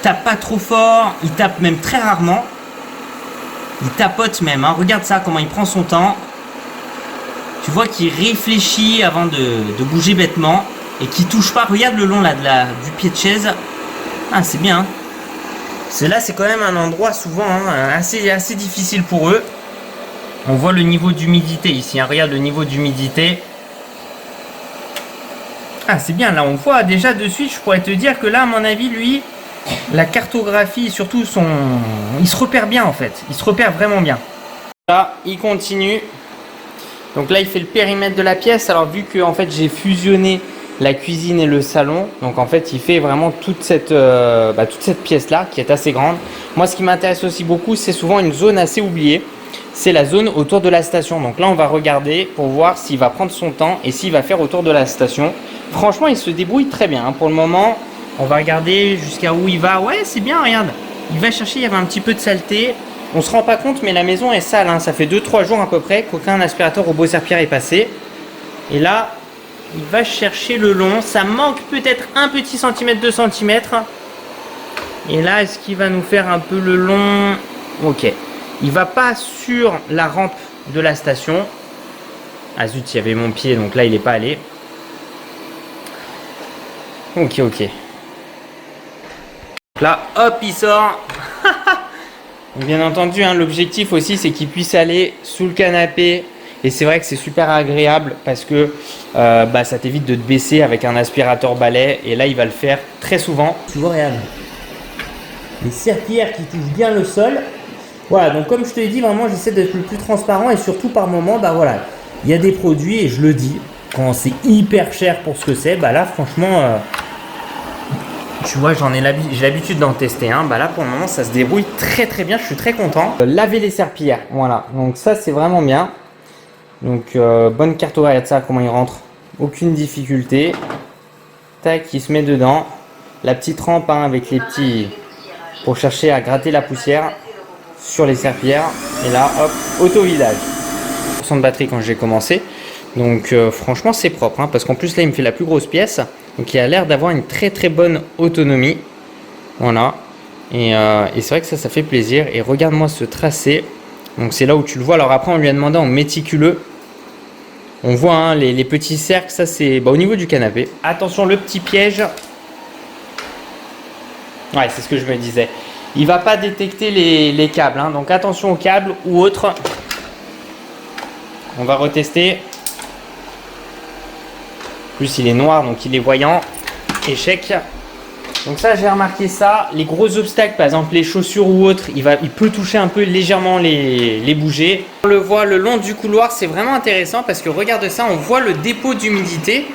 tape pas trop fort. Il tape même très rarement. Il tapote même, hein. Regarde ça, comment il prend son temps. Tu vois qu'il réfléchit avant de bouger bêtement. Et qu'il touche pas. Regarde le long là, du pied de chaise. Ah, c'est bien, hein. Là, c'est quand même un endroit souvent assez difficile pour eux. On voit le niveau d'humidité ici, hein. Regarde le niveau d'humidité. Ah, c'est bien, là on voit déjà de suite, je pourrais te dire que là, à mon avis, lui, la cartographie, surtout il se repère bien en fait. Il se repère vraiment bien. Là, il continue. Donc là, il fait le périmètre de la pièce. Alors vu que en fait, j'ai fusionné la cuisine et le salon, donc en fait il fait vraiment toute cette pièce là qui est assez grande. Moi ce qui m'intéresse aussi beaucoup, c'est souvent une zone assez oubliée, c'est la zone autour de la station. Donc là on va regarder pour voir s'il va prendre son temps et s'il va faire autour de la station. Franchement il se débrouille très bien, hein. Pour le moment on va regarder jusqu'à où il va. Ouais, c'est bien, regarde, il va chercher, il y avait un petit peu de saleté, on se rend pas compte mais la maison est sale, hein. Ça fait 2-3 jours à peu près qu'aucun aspirateur robot serpillère est passé. Et là il va chercher le long. Ça manque peut-être un petit centimètre, 2 centimètres. Et là, est-ce qu'il va nous faire un peu le long? Ok. Il va pas sur la rampe de la station. Ah zut, il y avait mon pied, donc là, il n'est pas allé. Ok. Là, hop, il sort. Bien entendu, hein, l'objectif aussi, c'est qu'il puisse aller sous le canapé. Et c'est vrai que c'est super agréable parce que ça t'évite de te baisser avec un aspirateur balai. Et là, il va le faire très souvent. Tu vois, regarde. Les serpillères qui touchent bien le sol. Voilà, donc comme je te l'ai dit, vraiment, j'essaie d'être le plus transparent. Et surtout, par moment, voilà, il y a des produits, et je le dis, quand c'est hyper cher pour ce que c'est, là, franchement, tu vois, j'ai l'habitude d'en tester. Hein. Là, pour le moment, ça se débrouille très, très bien. Je suis très content. Laver les serpillères, voilà. Donc ça, c'est vraiment bien. Donc bonne cartographie, regarde ça comment il rentre, aucune difficulté. Tac, il se met dedans. La petite rampe, hein, avec les petits pour chercher à gratter la poussière sur les serpillères. Et là, hop, auto-vidage. % de batterie quand j'ai commencé. Donc franchement c'est propre, hein, parce qu'en plus là il me fait la plus grosse pièce. Donc il a l'air d'avoir une très très bonne autonomie. Voilà. Et c'est vrai que ça fait plaisir. Et regarde-moi ce tracé. Donc c'est là où tu le vois. Alors après on lui a demandé en méticuleux. On voit, hein, les petits cercles, ça c'est au niveau du canapé. Attention, le petit piège. Ouais, c'est ce que je me disais. Il va pas détecter les câbles, hein, donc attention aux câbles ou autres. On va retester. En plus il est noir, donc il est voyant. Échec. Donc ça, j'ai remarqué ça. Les gros obstacles, par exemple les chaussures ou autres, il peut toucher un peu légèrement les bougets. On le voit le long du couloir, c'est vraiment intéressant parce que regarde ça, on voit le dépôt d'humidité.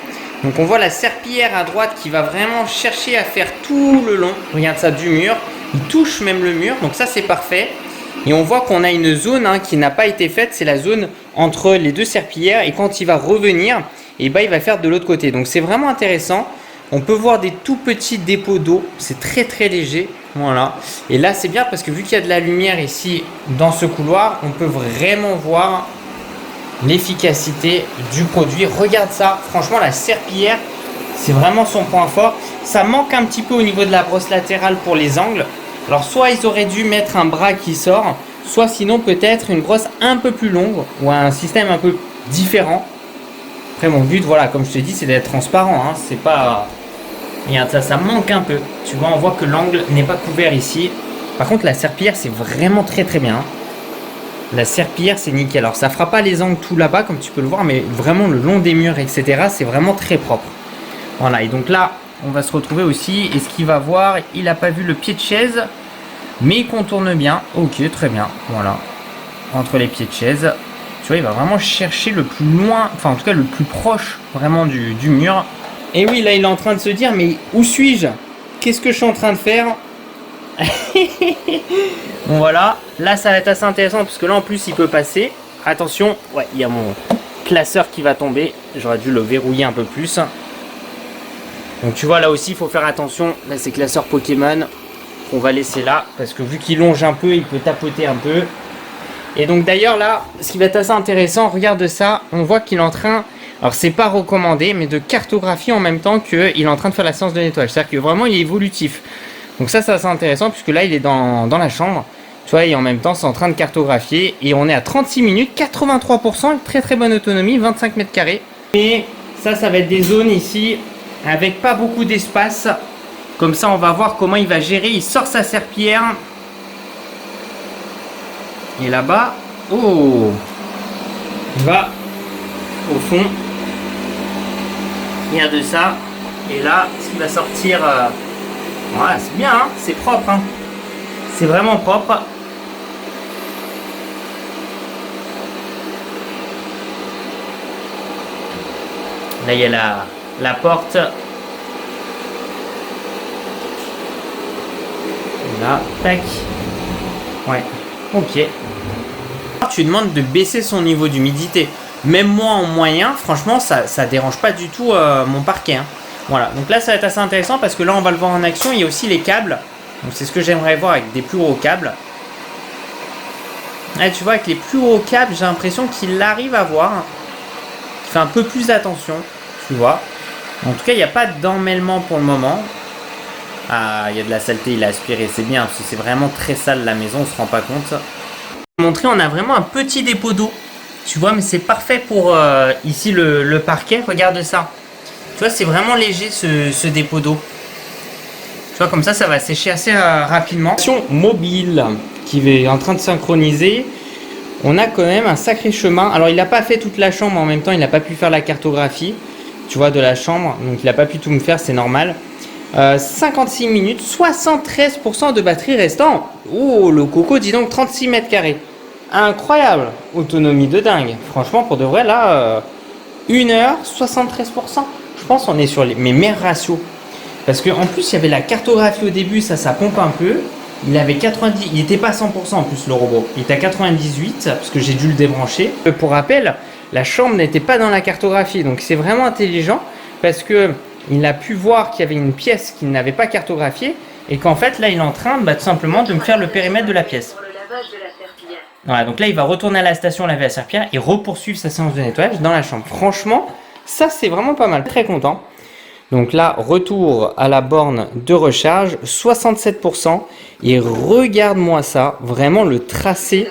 Donc on voit la serpillière à droite qui va vraiment chercher à faire tout le long. Regarde ça, du mur. Il touche même le mur, donc ça c'est parfait. Et on voit qu'on a une zone qui n'a pas été faite, c'est la zone entre les deux serpillières. Et quand il va revenir, et il va faire de l'autre côté. Donc c'est vraiment intéressant. On peut voir des tout petits dépôts d'eau, c'est très très léger, voilà. Et là c'est bien parce que vu qu'il y a de la lumière ici dans ce couloir, on peut vraiment voir l'efficacité du produit. Regarde ça, franchement la serpillière, c'est vraiment son point fort. Ça manque un petit peu au niveau de la brosse latérale pour les angles. Alors soit ils auraient dû mettre un bras qui sort, soit sinon peut-être une brosse un peu plus longue ou un système un peu différent. Après mon but, voilà, comme je te dis, c'est d'être transparent, hein. C'est pas... Regarde ça, ça manque un peu. Tu vois, on voit que l'angle n'est pas couvert ici. Par contre, la serpillière, c'est vraiment très très bien. La serpillière, c'est nickel. Alors, ça fera pas les angles tout là-bas, comme tu peux le voir, mais vraiment le long des murs, etc., c'est vraiment très propre. Voilà, et donc là, on va se retrouver aussi. Et ce qu'il va voir, il n'a pas vu le pied de chaise, mais il contourne bien. Ok, très bien. Voilà. Entre les pieds de chaise. Tu vois, il va vraiment chercher le plus loin, enfin en tout cas le plus proche vraiment du mur. Et oui, là il est en train de se dire, mais où suis-je? Qu'est-ce que je suis en train de faire? Bon voilà, là ça va être assez intéressant parce que là en plus il peut passer. Attention, ouais, il y a mon classeur qui va tomber. J'aurais dû le verrouiller un peu plus. Donc tu vois là aussi il faut faire attention. Là c'est classeur Pokémon qu'on va laisser là parce que vu qu'il longe un peu, il peut tapoter un peu. Et donc d'ailleurs là, ce qui va être assez intéressant, regarde ça, on voit qu'il est en train... Alors c'est pas recommandé, mais de cartographier en même temps qu'il est en train de faire la séance de nettoyage. C'est-à-dire que vraiment il est évolutif. Donc ça c'est assez intéressant puisque là il est dans la chambre. Tu vois, et en même temps c'est en train de cartographier. Et on est à 36 minutes, 83%, très très bonne autonomie, 25 mètres carrés. Et ça va être des zones ici avec pas beaucoup d'espace. Comme ça on va voir comment il va gérer. Il sort sa serpillière. Et là-bas, oh, il va au fond. Regarde ça. Et là, ce qui va sortir, voilà, c'est bien, hein, c'est propre. Hein. C'est vraiment propre. Là, il y a la porte. Là, tac. Ouais, ok. Tu demandes de baisser son niveau d'humidité. Même moi en moyen, franchement, ça dérange pas du tout mon parquet. Hein. Voilà, donc là ça va être assez intéressant parce que là on va le voir en action. Il y a aussi les câbles. Donc c'est ce que j'aimerais voir avec des plus gros câbles. Là tu vois, avec les plus gros câbles, j'ai l'impression qu'il arrive à voir. Il fait un peu plus attention, tu vois. En tout cas, il n'y a pas d'emmêlement pour le moment. Ah, il y a de la saleté, il a aspiré, c'est bien parce que c'est vraiment très sale la maison, on se rend pas compte. Montrer, on a vraiment un petit dépôt d'eau. Tu vois, mais c'est parfait pour ici le parquet. Regarde ça. Tu vois, c'est vraiment léger ce dépôt d'eau. Tu vois, comme ça va sécher assez rapidement. Mobile qui est en train de synchroniser. On a quand même un sacré chemin. Alors, il n'a pas fait toute la chambre en même temps. Il n'a pas pu faire la cartographie, tu vois, de la chambre. Donc, il n'a pas pu tout me faire, c'est normal. 56 minutes, 73% de batterie restant. Oh, le coco, dis donc, 36 mètres carrés. Incroyable, autonomie de dingue. Franchement, pour de vrai, là, 1 heure, 73%. Je pense qu'on est sur mes meilleurs ratios. Parce qu'en plus, il y avait la cartographie au début, ça pompe un peu. Il avait 90, il n'était pas 100% en plus le robot. Il était à 98, parce que j'ai dû le débrancher. Pour rappel, la chambre n'était pas dans la cartographie. Donc c'est vraiment intelligent, parce que il a pu voir qu'il y avait une pièce qu'il n'avait pas cartographiée. Et qu'en fait, là, il est en train tout simplement de me faire le périmètre de la pièce. Voilà, donc là, il va retourner à la station laver la serpillière et repoursuivre sa séance de nettoyage dans la chambre. Franchement, ça, c'est vraiment pas mal. Très content. Donc là, retour à la borne de recharge, 67%. Et regarde-moi ça. Vraiment, le tracé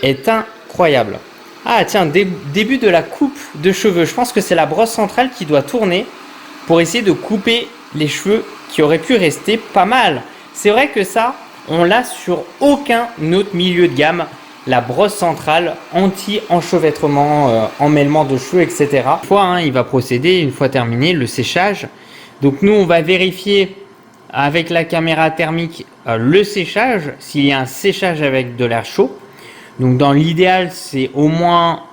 est incroyable. Ah, tiens, début de la coupe de cheveux. Je pense que c'est la brosse centrale qui doit tourner pour essayer de couper les cheveux qui auraient pu rester pas mal. C'est vrai que ça, on l'a sur aucun autre milieu de gamme. La brosse centrale anti-enchevêtrement, emmêlement de cheveux, etc. Une fois, il va procéder, une fois terminé, le séchage. Donc nous, on va vérifier avec la caméra thermique le séchage, s'il y a un séchage avec de l'air chaud. Donc dans l'idéal, c'est au moins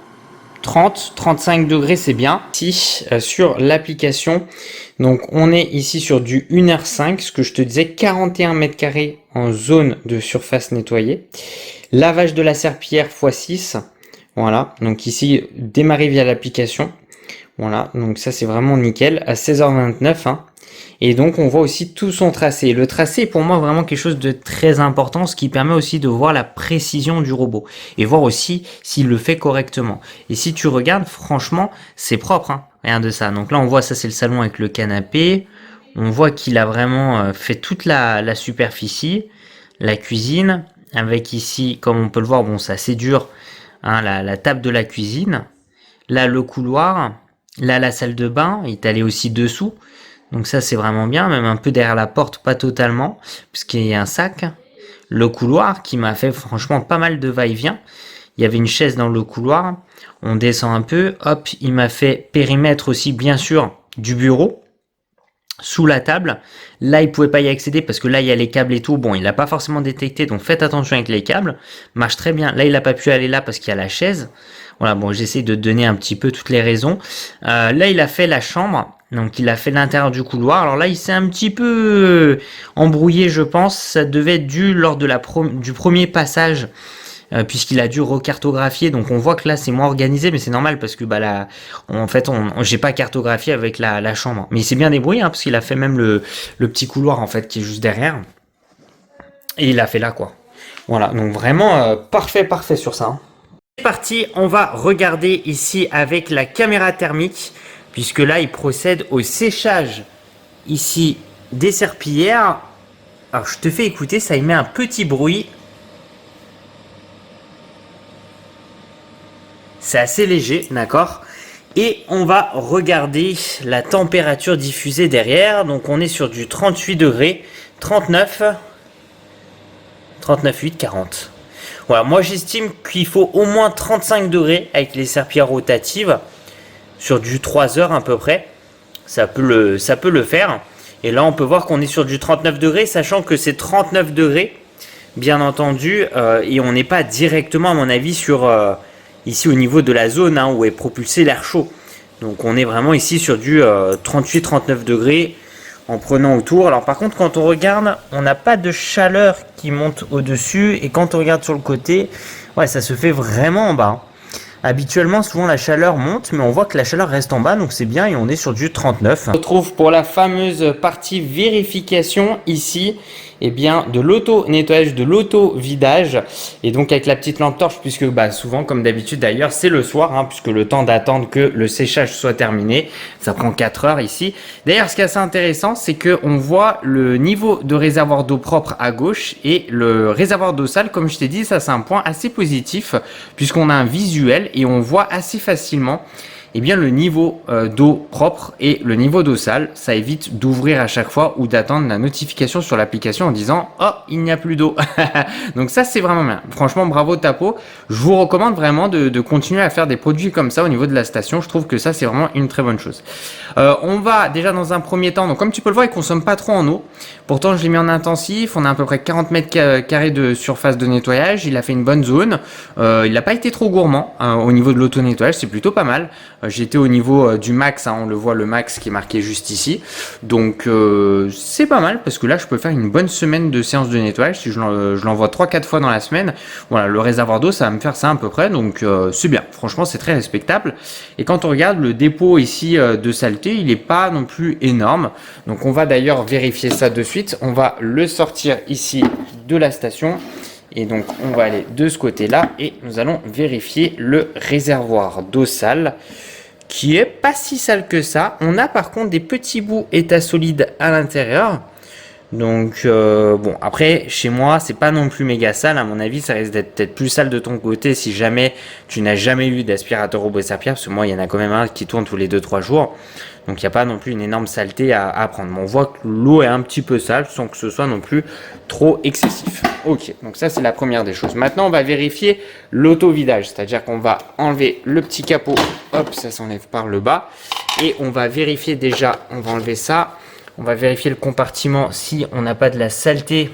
30-35 degrés, c'est bien. Ici, sur l'application, donc on est ici sur du 1h5, ce que je te disais, 41 mètres carrés en zone de surface nettoyée. Lavage de la serpillière x6. Voilà, donc ici, démarrer via l'application. Voilà, donc ça c'est vraiment nickel, à 16h29. Hein. Et donc on voit aussi tout son tracé. Le tracé est pour moi vraiment quelque chose de très important, ce qui permet aussi de voir la précision du robot. Et voir aussi s'il le fait correctement. Et si tu regardes, franchement, c'est propre. Hein. Rien de ça. Donc là on voit, ça c'est le salon avec le canapé. On voit qu'il a vraiment fait toute la superficie. La cuisine, avec ici, comme on peut le voir, bon c'est assez dur, hein, la table de la cuisine. Là le couloir. Là, la salle de bain, il est allé aussi dessous. Donc ça, c'est vraiment bien. Même un peu derrière la porte, pas totalement, puisqu'il y a un sac. Le couloir, qui m'a fait franchement pas mal de va-et-vient. Il y avait une chaise dans le couloir. On descend un peu. Hop, il m'a fait périmètre aussi, bien sûr, du bureau. Sous la table. Là, il pouvait pas y accéder parce que là, il y a les câbles et tout. Bon, il n'a pas forcément détecté, donc faites attention avec les câbles. Marche très bien. Là, il n'a pas pu aller là parce qu'il y a la chaise. Voilà, bon, j'essaie de donner un petit peu toutes les raisons. Là, il a fait la chambre. Donc, il a fait l'intérieur du couloir. Alors là, il s'est un petit peu embrouillé, je pense. Ça devait être dû lors de du premier passage. Puisqu'il a dû recartographier, donc on voit que là c'est moins organisé, mais c'est normal parce que là, en fait, j'ai pas cartographié avec la chambre, mais il s'est bien débrouillé hein, parce qu'il a fait même le petit couloir en fait qui est juste derrière, et il a fait là quoi. Voilà, donc vraiment parfait sur ça. Hein. C'est parti, on va regarder ici avec la caméra thermique, puisque là il procède au séchage ici des serpillières. Alors je te fais écouter, ça émet un petit bruit. C'est assez léger, d'accord. Et on va regarder la température diffusée derrière. Donc on est sur du 38 degrés, 39, 39,8, 40. Voilà, moi j'estime qu'il faut au moins 35 degrés avec les serpillères rotatives. Sur du 3 heures à peu près. Ça peut le faire. Et là on peut voir qu'on est sur du 39 degrés, sachant que c'est 39 degrés, bien entendu. Et on n'est pas directement à mon avis sur... ici au niveau de la zone hein, où est propulsé l'air chaud. Donc on est vraiment ici sur du 38-39 degrés en prenant autour. Alors par contre quand on regarde, on n'a pas de chaleur qui monte au-dessus. Et quand on regarde sur le côté, ouais ça se fait vraiment en bas. Habituellement souvent la chaleur monte, mais on voit que la chaleur reste en bas, donc c'est bien et on est sur du 39. On se retrouve pour la fameuse partie vérification ici. Eh bien, de l'auto-nettoyage, de l'auto-vidage. Et donc, avec la petite lampe torche, puisque souvent, comme d'habitude d'ailleurs, c'est le soir, hein, puisque le temps d'attendre que le séchage soit terminé, ça prend 4 heures ici. D'ailleurs, ce qui est assez intéressant, c'est qu'on voit le niveau de réservoir d'eau propre à gauche et le réservoir d'eau sale, comme je t'ai dit, ça c'est un point assez positif, puisqu'on a un visuel et on voit assez facilement eh bien le niveau d'eau propre et le niveau d'eau sale. Ça évite d'ouvrir à chaque fois ou d'attendre la notification sur l'application en disant « Oh, il n'y a plus d'eau ». Donc ça, c'est vraiment bien. Franchement, bravo Tapo. Je vous recommande vraiment de continuer à faire des produits comme ça au niveau de la station. Je trouve que ça, c'est vraiment une très bonne chose. On va déjà dans un premier temps, donc comme tu peux le voir, il ne consomme pas trop en eau. Pourtant, je l'ai mis en intensif. On a à peu près 40 mètres carrés de surface de nettoyage. Il a fait une bonne zone. Il n'a pas été trop gourmand au niveau de l'auto-nettoyage. C'est plutôt pas mal. J'étais au niveau du max, hein, on le voit le max qui est marqué juste ici. Donc c'est pas mal parce que là je peux faire une bonne semaine de séance de nettoyage si je l'envoie 3-4 fois dans la semaine. Voilà, le réservoir d'eau ça va me faire ça à peu près, donc c'est bien, franchement c'est très respectable. Et quand on regarde le dépôt ici de saleté, il n'est pas non plus énorme. Donc on va d'ailleurs vérifier ça de suite. On va le sortir ici de la station. Et donc on va aller de ce côté là et nous allons vérifier le réservoir d'eau sale qui est pas si sale que ça. On a par contre des petits bouts état solide à l'intérieur. Donc bon, après chez moi c'est pas non plus méga sale, à mon avis ça risque d'être peut-être plus sale de ton côté si jamais tu n'as jamais eu d'aspirateur robot serpillière, parce que moi il y en a quand même un qui tourne tous les 2-3 jours. Donc il n'y a pas non plus une énorme saleté à prendre. Mais on voit que l'eau est un petit peu sale sans que ce soit non plus trop excessif. Ok, donc ça c'est la première des choses. Maintenant on va vérifier l'auto-vidage, c'est-à-dire qu'on va enlever le petit capot, hop, ça s'enlève par le bas. Et on va vérifier déjà, on va enlever ça. On va vérifier le compartiment si on n'a pas de la saleté,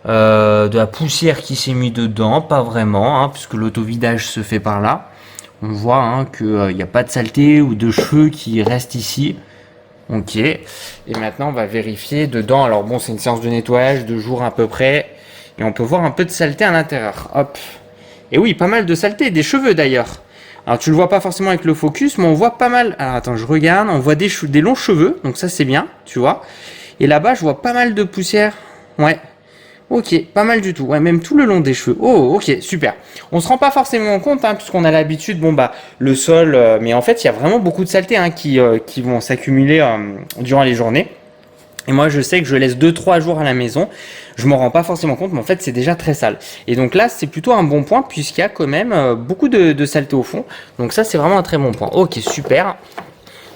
de la poussière qui s'est mis dedans. Pas vraiment, hein, puisque l'auto-vidage se fait par là. On voit hein, qu'il n'y a pas de saleté ou de cheveux qui restent ici. Ok. Et maintenant, on va vérifier dedans. Alors bon, c'est une séance de nettoyage, 2 jours à peu près. Et on peut voir un peu de saleté à l'intérieur. Hop. Et oui, pas mal de saleté, des cheveux d'ailleurs. Alors tu le vois pas forcément avec le focus, mais on voit pas mal. Alors attends, je regarde, on voit des longs cheveux, donc ça c'est bien, tu vois. Et là-bas, je vois pas mal de poussière. Ouais. Ok, pas mal du tout. Ouais, même tout le long des cheveux. Oh, ok, super. On se rend pas forcément compte, hein, puisqu'on a l'habitude, bon bah, le sol, mais en fait, il y a vraiment beaucoup de saleté hein, qui vont s'accumuler durant les journées. Et moi, je sais que je laisse 2-3 jours à la maison. Je m'en rends pas forcément compte, mais en fait, c'est déjà très sale. Et donc là, c'est plutôt un bon point, puisqu'il y a quand même beaucoup de saleté au fond. Donc ça, c'est vraiment un très bon point. Ok, super.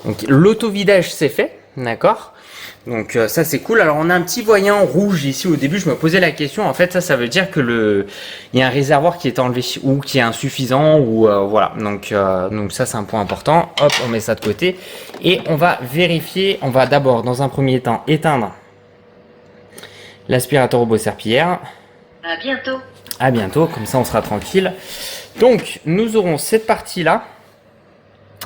Donc l'auto-vidage, c'est fait, d'accord. Donc ça c'est cool. Alors on a un petit voyant rouge ici. Au début je me posais la question. En fait ça veut dire que il y a un réservoir qui est enlevé ou qui est insuffisant ou voilà. Donc ça c'est un point important. Hop, on met ça de côté et on va vérifier. On va d'abord dans un premier temps éteindre l'aspirateur robot serpillière. À bientôt. À bientôt. Comme ça on sera tranquille. Donc nous aurons cette partie là.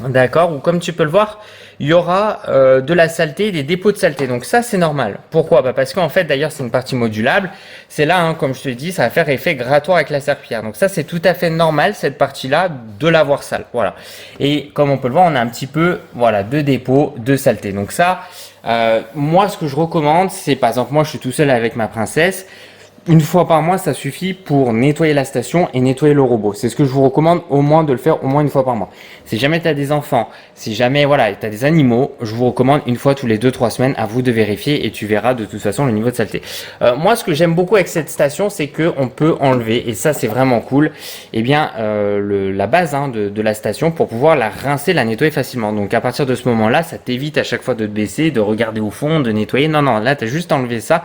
D'accord, ou comme tu peux le voir, il y aura de la saleté, des dépôts de saleté. Donc ça, c'est normal. Pourquoi? Bah parce qu'en fait, d'ailleurs, c'est une partie modulable. C'est là, hein, comme je te dis, ça va faire effet grattoir avec la serpillière. Donc ça, c'est tout à fait normal, cette partie-là, de l'avoir sale. Voilà. Et comme on peut le voir, on a un petit peu, voilà, de dépôts de saleté. Donc ça, moi, ce que je recommande, c'est, par exemple, moi, je suis tout seul avec ma princesse. Une fois par mois, ça suffit pour nettoyer la station et nettoyer le robot. C'est ce que je vous recommande au moins de le faire au moins une fois par mois. Si jamais tu as des enfants, si jamais voilà, tu as des animaux, je vous recommande une fois tous les 2-3 semaines à vous de vérifier et tu verras de toute façon le niveau de saleté. Moi, ce que j'aime beaucoup avec cette station, c'est que on peut enlever, et ça c'est vraiment cool, eh bien la base hein, de la station pour pouvoir la rincer, la nettoyer facilement. Donc à partir de ce moment-là, ça t'évite à chaque fois de te baisser, de regarder au fond, de nettoyer. Non, non, là tu as juste enlevé ça.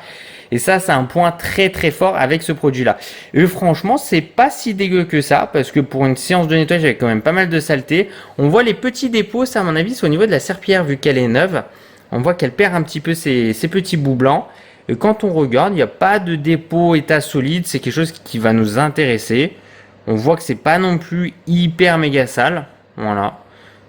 Et ça, c'est un point très très fort avec ce produit-là. Et franchement, c'est pas si dégueu que ça, parce que pour une séance de nettoyage avec quand même pas mal de saleté, on voit les petits dépôts, ça à mon avis, c'est au niveau de la serpillière, vu qu'elle est neuve. On voit qu'elle perd un petit peu ses petits bouts blancs. Et quand on regarde, il n'y a pas de dépôt état solide, c'est quelque chose qui va nous intéresser. On voit que c'est pas non plus hyper méga sale. Voilà.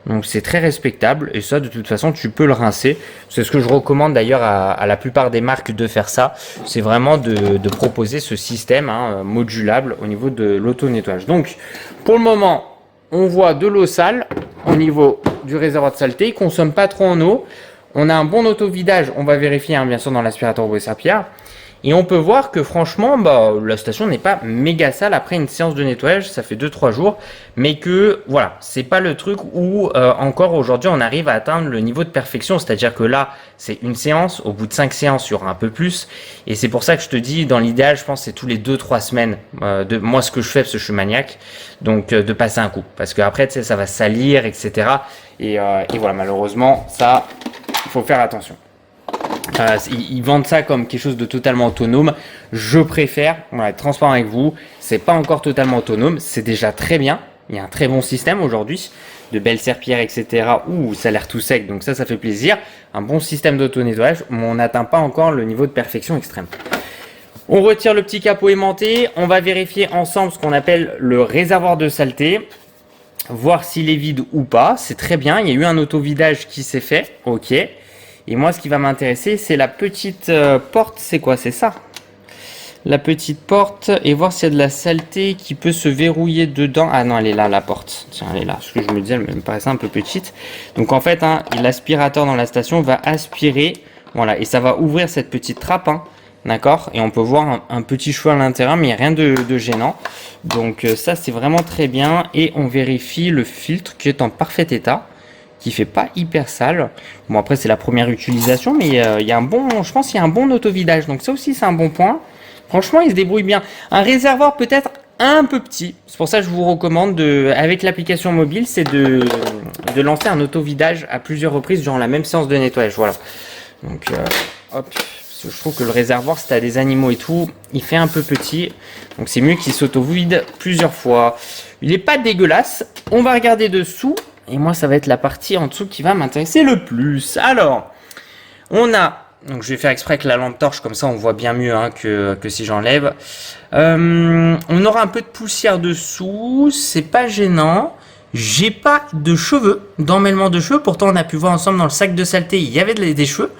Donc c'est très respectable et ça de toute façon tu peux le rincer. C'est ce que je recommande d'ailleurs à la plupart des marques de faire ça. C'est vraiment de proposer ce système hein, modulable au niveau de l'auto-nettoyage. Donc pour le moment on voit de l'eau sale au niveau du réservoir de saleté. Il ne consomme pas trop en eau. On a un bon auto-vidage. On va vérifier hein, bien sûr dans l'aspirateur robot serpillière. Et on peut voir que franchement, bah, la station n'est pas méga sale après une séance de nettoyage, ça fait 2-3 jours, mais que voilà, c'est pas le truc où encore aujourd'hui on arrive à atteindre le niveau de perfection, c'est-à-dire que là c'est une séance, au bout de 5 séances il y aura un peu plus, et c'est pour ça que je te dis, dans l'idéal je pense c'est tous les 2-3 semaines, moi ce que je fais parce que je suis maniaque, donc de passer un coup, parce qu'après tu sais ça va salir, etc. Et voilà, malheureusement ça, il faut faire attention. Ils vendent ça comme quelque chose de totalement autonome. Je préfère être transparent avec vous. C'est pas encore totalement autonome. C'est déjà très bien. Il y a un très bon système aujourd'hui. De belles serpillères, etc. Ouh, ça a l'air tout sec. Donc ça fait plaisir. Un bon système d'auto-nettoyage. Mais on n'atteint pas encore le niveau de perfection extrême. On retire le petit capot aimanté. On va vérifier ensemble ce qu'on appelle le réservoir de saleté. Voir s'il est vide ou pas. C'est très bien. Il y a eu un auto-vidage qui s'est fait. Ok. Et moi, ce qui va m'intéresser, c'est la petite porte. C'est quoi? C'est ça. La petite porte. Et voir s'il y a de la saleté qui peut se verrouiller dedans. Ah non, elle est là, la porte. Tiens, elle est là. Ce que je me disais, elle me paraissait un peu petite. Donc en fait, hein, l'aspirateur dans la station va aspirer. Voilà. Et ça va ouvrir cette petite trappe. Hein, d'accord? Et on peut voir un petit cheveu à l'intérieur, mais il n'y a rien de gênant. Donc ça, c'est vraiment très bien. Et on vérifie le filtre qui est en parfait état, qui fait pas hyper sale. Bon, après c'est la première utilisation, mais il y a un bon, je pense qu'il y a un bon auto-vidage, donc ça aussi c'est un bon point. Franchement, il se débrouille bien. Un réservoir peut-être un peu petit, c'est pour ça que je vous recommande avec l'application mobile, c'est de lancer un auto-vidage à plusieurs reprises durant la même séance de nettoyage. Voilà. Donc hop, parce que je trouve que le réservoir, si tu as des animaux et tout, il fait un peu petit, donc c'est mieux qu'il s'auto-vide plusieurs fois. Il n'est pas dégueulasse. On va regarder dessous. Et moi, ça va être la partie en dessous qui va m'intéresser le plus. Alors, on a Donc je vais faire exprès avec la lampe torche, comme ça on voit bien mieux hein, que si j'enlève. On aura un peu de poussière dessous, c'est pas gênant. J'ai pas de cheveux, d'emmêlement de cheveux, pourtant on a pu voir ensemble dans le sac de saleté, il y avait des cheveux.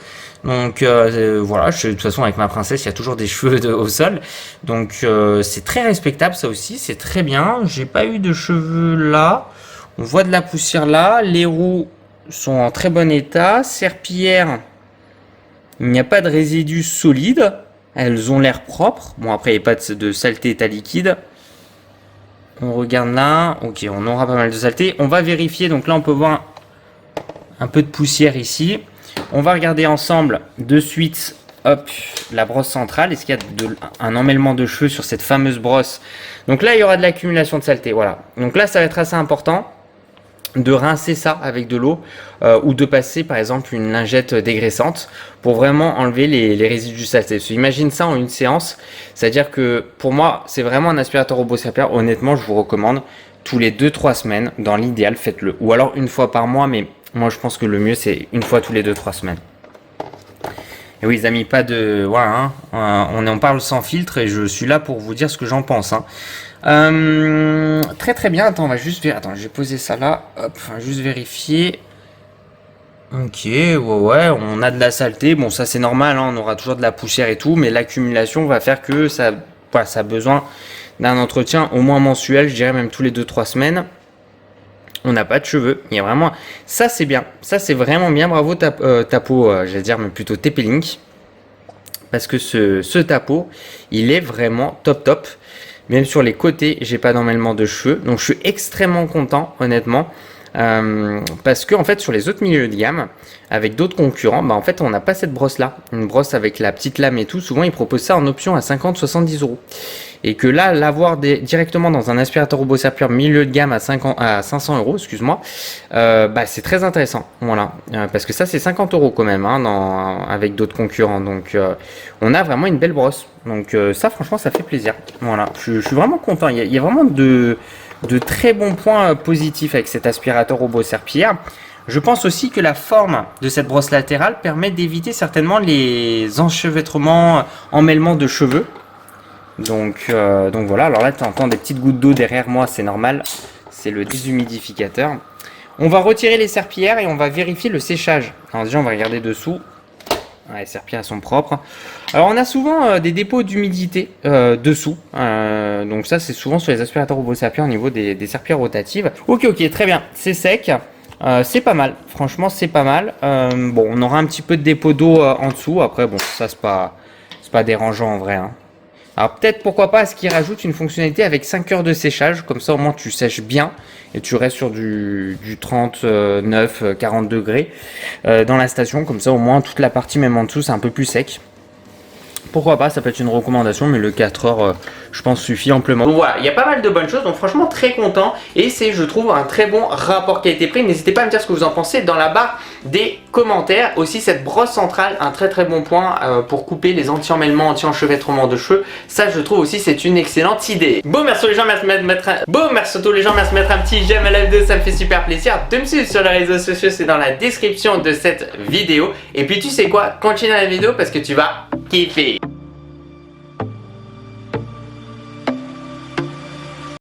Donc voilà, de toute façon avec ma princesse il y a toujours des cheveux au sol. Donc c'est très respectable ça aussi, c'est très bien. J'ai pas eu de cheveux là. On voit de la poussière là, les roues sont en très bon état. Serpillière, il n'y a pas de résidus solides. Elles ont l'air propres. Bon après il n'y a pas de saleté état liquide. On regarde là. Ok, on aura pas mal de saleté. On va vérifier. Donc là on peut voir un peu de poussière ici. On va regarder ensemble de suite. Hop, la brosse centrale. Est-ce qu'il y a un emmêlement de cheveux sur cette fameuse brosse? Donc là il y aura de l'accumulation de saleté. Voilà. Donc là ça va être assez important de rincer ça avec de l'eau ou de passer par exemple une lingette dégraissante pour vraiment enlever les résidus saletés. Imagine ça en une séance, c'est-à-dire que pour moi c'est vraiment un aspirateur robot serpillière. Honnêtement je vous recommande tous les 2-3 semaines, dans l'idéal faites-le, ou alors une fois par mois, mais moi je pense que le mieux c'est une fois tous les 2-3 semaines. Et oui les amis, pas de... Voilà, hein, on en parle sans filtre et je suis là pour vous dire ce que j'en pense. Hein. Très très bien, attends, on va juste vérifier. Attends, je vais poser ça là, hop, on va juste vérifier. Ok, ouais, on a de la saleté, bon ça c'est normal, hein, on aura toujours de la poussière et tout, mais l'accumulation va faire que ça, voilà, ça a besoin d'un entretien au moins mensuel, je dirais même tous les 2-3 semaines. On n'a pas de cheveux, il y a vraiment... Ça c'est bien, ça c'est vraiment bien, bravo Tapo, j'allais dire, mais plutôt TP-Link. Parce que ce Tapo, il est vraiment top. Même sur les côtés, j'ai pas d'emmêlement de cheveux. Donc je suis extrêmement content, honnêtement. Parce que en fait, sur les autres milieux de gamme, avec d'autres concurrents, bah en fait, on n'a pas cette brosse-là. Une brosse avec la petite lame et tout. Souvent, ils proposent ça en option à 50-70 €. Et que là, l'avoir directement dans un aspirateur robot serpillière milieu de gamme à 500 €, excuse-moi, bah c'est très intéressant. Voilà, parce que ça c'est 50 € quand même, hein, avec d'autres concurrents. Donc on a vraiment une belle brosse. Donc ça franchement ça fait plaisir. Voilà, je suis vraiment content. Il y a vraiment de très bons points positifs avec cet aspirateur robot serpillière. Je pense aussi que la forme de cette brosse latérale permet d'éviter certainement les enchevêtrements, emmêlements de cheveux. Donc voilà, alors là tu entends des petites gouttes d'eau derrière moi, c'est normal, c'est le déshumidificateur. On va retirer les serpillières et on va vérifier le séchage. Alors déjà on va regarder dessous, ouais, les serpillières sont propres. Alors on a souvent des dépôts d'humidité dessous, donc ça c'est souvent sur les aspirateurs robot serpillières au niveau des serpillières rotatives. Ok, très bien, c'est sec. C'est pas mal, franchement c'est pas mal. Bon, on aura un petit peu de dépôt d'eau en dessous, après bon ça c'est pas dérangeant en vrai, hein. Alors peut-être pourquoi pas à ce qu'ils rajoutent une fonctionnalité avec 5 heures de séchage, comme ça au moins tu sèches bien et tu restes sur du 39-40 degrés dans la station, comme ça au moins toute la partie même en dessous c'est un peu plus sec. Pourquoi pas, ça peut être une recommandation, mais le 4 heures, je pense, suffit amplement. Donc voilà, il y a pas mal de bonnes choses, donc franchement très content. Et c'est, je trouve, un très bon rapport qualité-prix. N'hésitez pas à me dire ce que vous en pensez dans la barre des commentaires. Aussi, cette brosse centrale, un très bon point pour couper les anti-emmêlements, anti-enchevêtrements de cheveux. Ça, je trouve aussi, c'est une excellente idée. Bon, merci aux gens, merci de mettre un petit j'aime à la vidéo, ça me fait super plaisir. De me suivre sur les réseaux sociaux, c'est dans la description de cette vidéo. Et puis, tu sais quoi, continue la vidéo parce que tu vas kiffer.